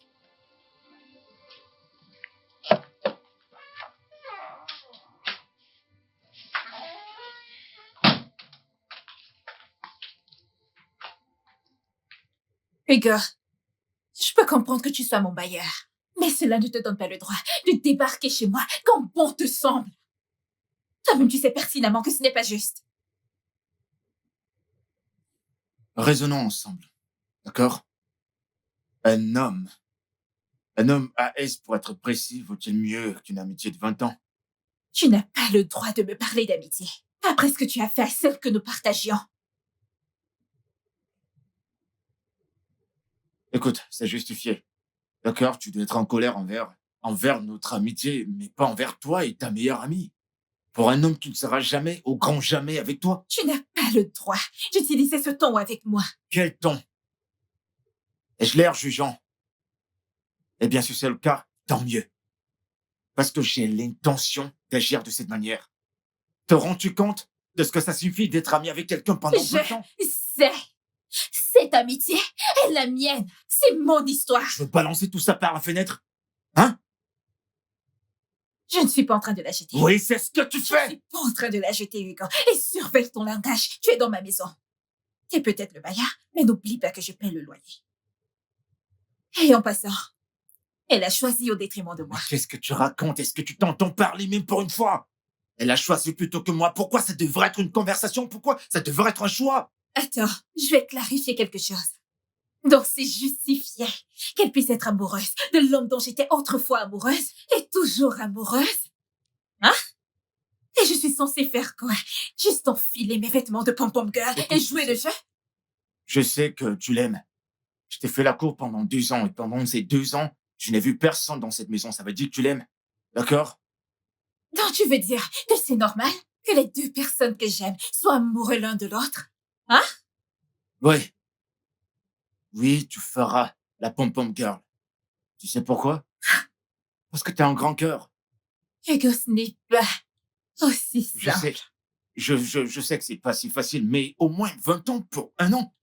Hugo, je peux comprendre que tu sois mon bailleur, mais cela ne te donne pas le droit de débarquer chez moi quand bon te semble. Toi-même, tu sais pertinemment que ce n'est pas juste. Raisonnons ensemble, d'accord? Un homme AS, pour être précis, vaut-il mieux qu'une amitié de 20 ans? Tu n'as pas le droit de me parler d'amitié, après ce que tu as fait à celle que nous partagions. Écoute, c'est justifié. D'accord, tu dois être en colère envers notre amitié, mais pas envers toi et ta meilleure amie. Pour un homme qui ne sera jamais, au grand jamais, avec toi. Tu n'as pas le droit d'utiliser ce ton avec moi. Quel ton? Ai-je l'air jugeant? Eh bien, si c'est le cas, tant mieux. Parce que j'ai l'intention d'agir de cette manière. Te rends-tu compte de ce que ça suffit d'être ami avec quelqu'un pendant 20 ans? sais. Cette amitié est la mienne. C'est mon histoire. Je veux balancer tout ça par la fenêtre? Hein? Je ne suis pas en train de la jeter. Oui, c'est ce que tu Je ne fais! suis pas en train de la jeter, Hugo. Et surveille ton langage. Tu es dans ma maison. Tu es peut-être le bailleur, mais n'oublie pas que je paie le loyer. Et en passant, elle a choisi au détriment de moi. Mais qu'est-ce que tu racontes? Est-ce que tu t'entends parler même pour une fois? Elle a choisi plutôt que moi. Pourquoi ça devrait être une conversation? Pourquoi ça devrait être un choix? Attends, je vais clarifier quelque chose. Donc c'est justifié qu'elle puisse être amoureuse de l'homme dont j'étais autrefois amoureuse et toujours amoureuse? Hein? Et je suis censée faire quoi? Juste enfiler mes vêtements de pom-pom girl et jouer le jeu? Je sais que tu l'aimes. Je t'ai fait la cour pendant 2 ans et pendant ces 2 ans, je n'ai vu personne dans cette maison. Ça veut dire que tu l'aimes. D'accord? Donc tu veux dire que c'est normal que les deux personnes que j'aime soient amoureux l'un de l'autre? Hein? Oui. Oui, tu feras la pom-pom girl. Tu sais pourquoi? Parce que t'as un grand cœur. Hugo, ce n'est pas aussi Je simple. sais. Je sais que c'est pas si facile, mais au moins 20 ans pour un an.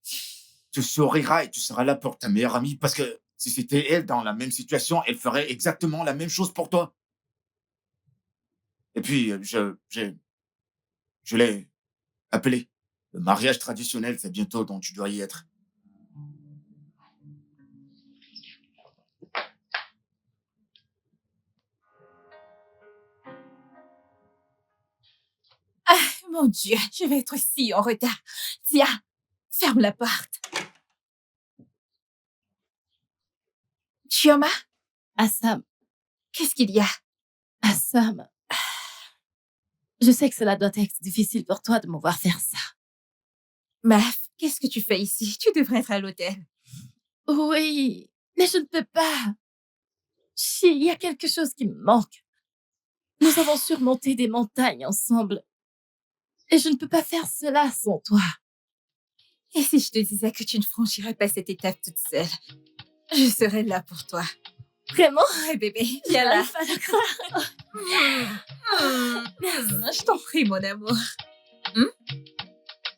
Tu souriras et tu seras là pour ta meilleure amie parce que si c'était elle dans la même situation, elle ferait exactement la même chose pour toi. Et puis, je l'ai appelé. Le mariage traditionnel, c'est bientôt, donc tu dois y être. Mon Dieu, je vais être si en retard. Tiens, ferme la porte. Chioma, Assam, qu'est-ce qu'il y a? Assam, je sais que cela doit être difficile pour toi de me voir faire ça. Maf, qu'est-ce que tu fais ici? Tu devrais être à l'hôtel. Oui, mais je ne peux pas. Il y a quelque chose qui me manque. Nous avons surmonté des montagnes ensemble. Et je ne peux pas faire cela sans toi. Et si je te disais que tu ne franchirais pas cette étape toute seule? Je serais là pour toi. Vraiment? Ouais, bébé, viens là. J'arrive pas à le croire. Je t'en prie, mon amour.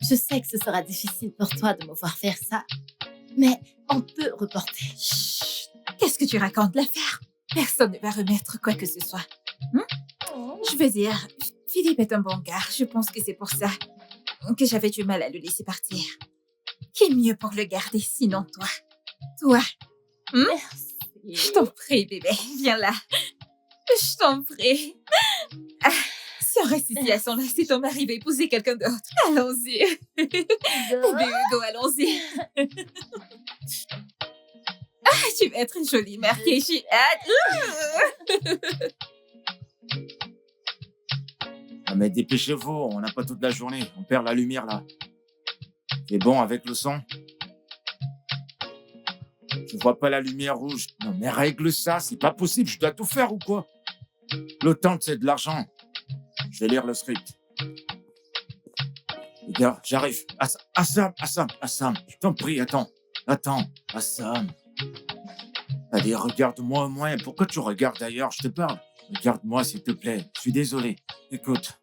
Je sais que ce sera difficile pour toi de me voir faire ça, mais on peut reporter. Chut, qu'est-ce que tu racontes? L'affaire? Personne ne va remettre quoi que ce soit. Je veux dire, Philippe est un bon gars. Je pense que c'est pour ça que j'avais du mal à le laisser partir. Qui est mieux pour le garder sinon toi? Toi. Merci. Je t'en prie, bébé. Viens là. Je t'en prie. Ah, si on reste ici à son là, si ton mari va épouser quelqu'un d'autre. Allons-y. Bébé Hugo, allons-y. Ah, tu vas être une jolie mère qui est hâte. Ah, mais dépêchez-vous, on n'a pas toute la journée. On perd la lumière là. C'est bon avec le son? Je vois pas la lumière rouge. Non, mais règle ça, c'est pas possible. Je dois tout faire ou quoi? Le temps, c'est de l'argent. Je vais lire le script. Les gars, j'arrive. Assam, je t'en prie, attends. Assam. Allez, regarde-moi au moins. Pourquoi tu regardes ailleurs? Je te parle. Regarde-moi, s'il te plaît. Je suis désolé. Écoute,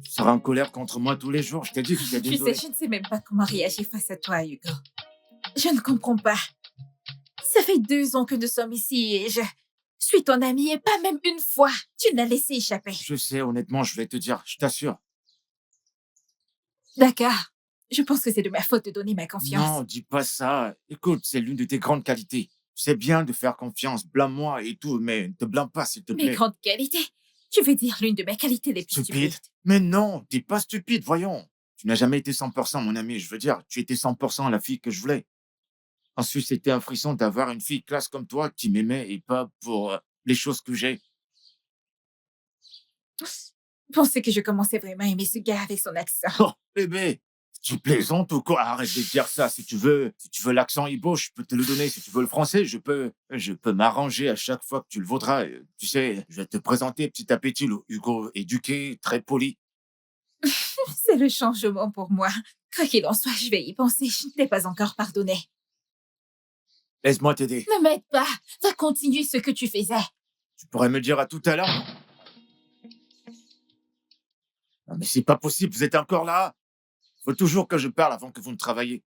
tu seras en colère contre moi tous les jours. Je t'ai dit que j'étais Tu désolé. sais, je ne sais même pas comment réagir face à toi, Hugo. Je ne comprends pas. fait 2 ans que nous sommes ici et je suis ton amie et pas même une fois. Tu l'as laissé échapper. Je sais, honnêtement, je vais te dire, je t'assure. D'accord. Je pense que c'est de ma faute de donner ma confiance. Non, dis pas ça. Écoute, c'est l'une de tes grandes qualités. C'est bien de faire confiance, blâme-moi et tout, mais ne te blâme pas, s'il te Mes plaît. grandes qualités. Tu veux dire l'une de mes qualités les plus Stupide. stupides. Mais non, t'es pas stupide, voyons. Tu n'as jamais été 100% mon ami, je veux dire, tu étais 100% la fille que je voulais. Ensuite, c'était un frisson d'avoir une fille classe comme toi qui m'aimait et pas pour les choses que j'ai. Je pensais que je commençais vraiment à aimer ce gars avec son accent. Oh, bébé, tu plaisantes ou quoi? Arrête de dire ça. Si tu veux l'accent Ibo, je peux te le donner. Si tu veux le français, je peux m'arranger à chaque fois que tu le voudras. Tu sais, je vais te présenter petit à petit le Hugo éduqué, très poli. C'est le changement pour moi. Quoi qu'il en soit, je vais y penser. Je ne t'ai pas encore pardonné. Laisse-moi t'aider. Ne m'aide pas. Va continuer ce que tu faisais. Tu pourrais me le dire à tout à l'heure? Non, mais c'est pas possible, vous êtes encore là? Faut toujours que je parle avant que vous ne travailliez.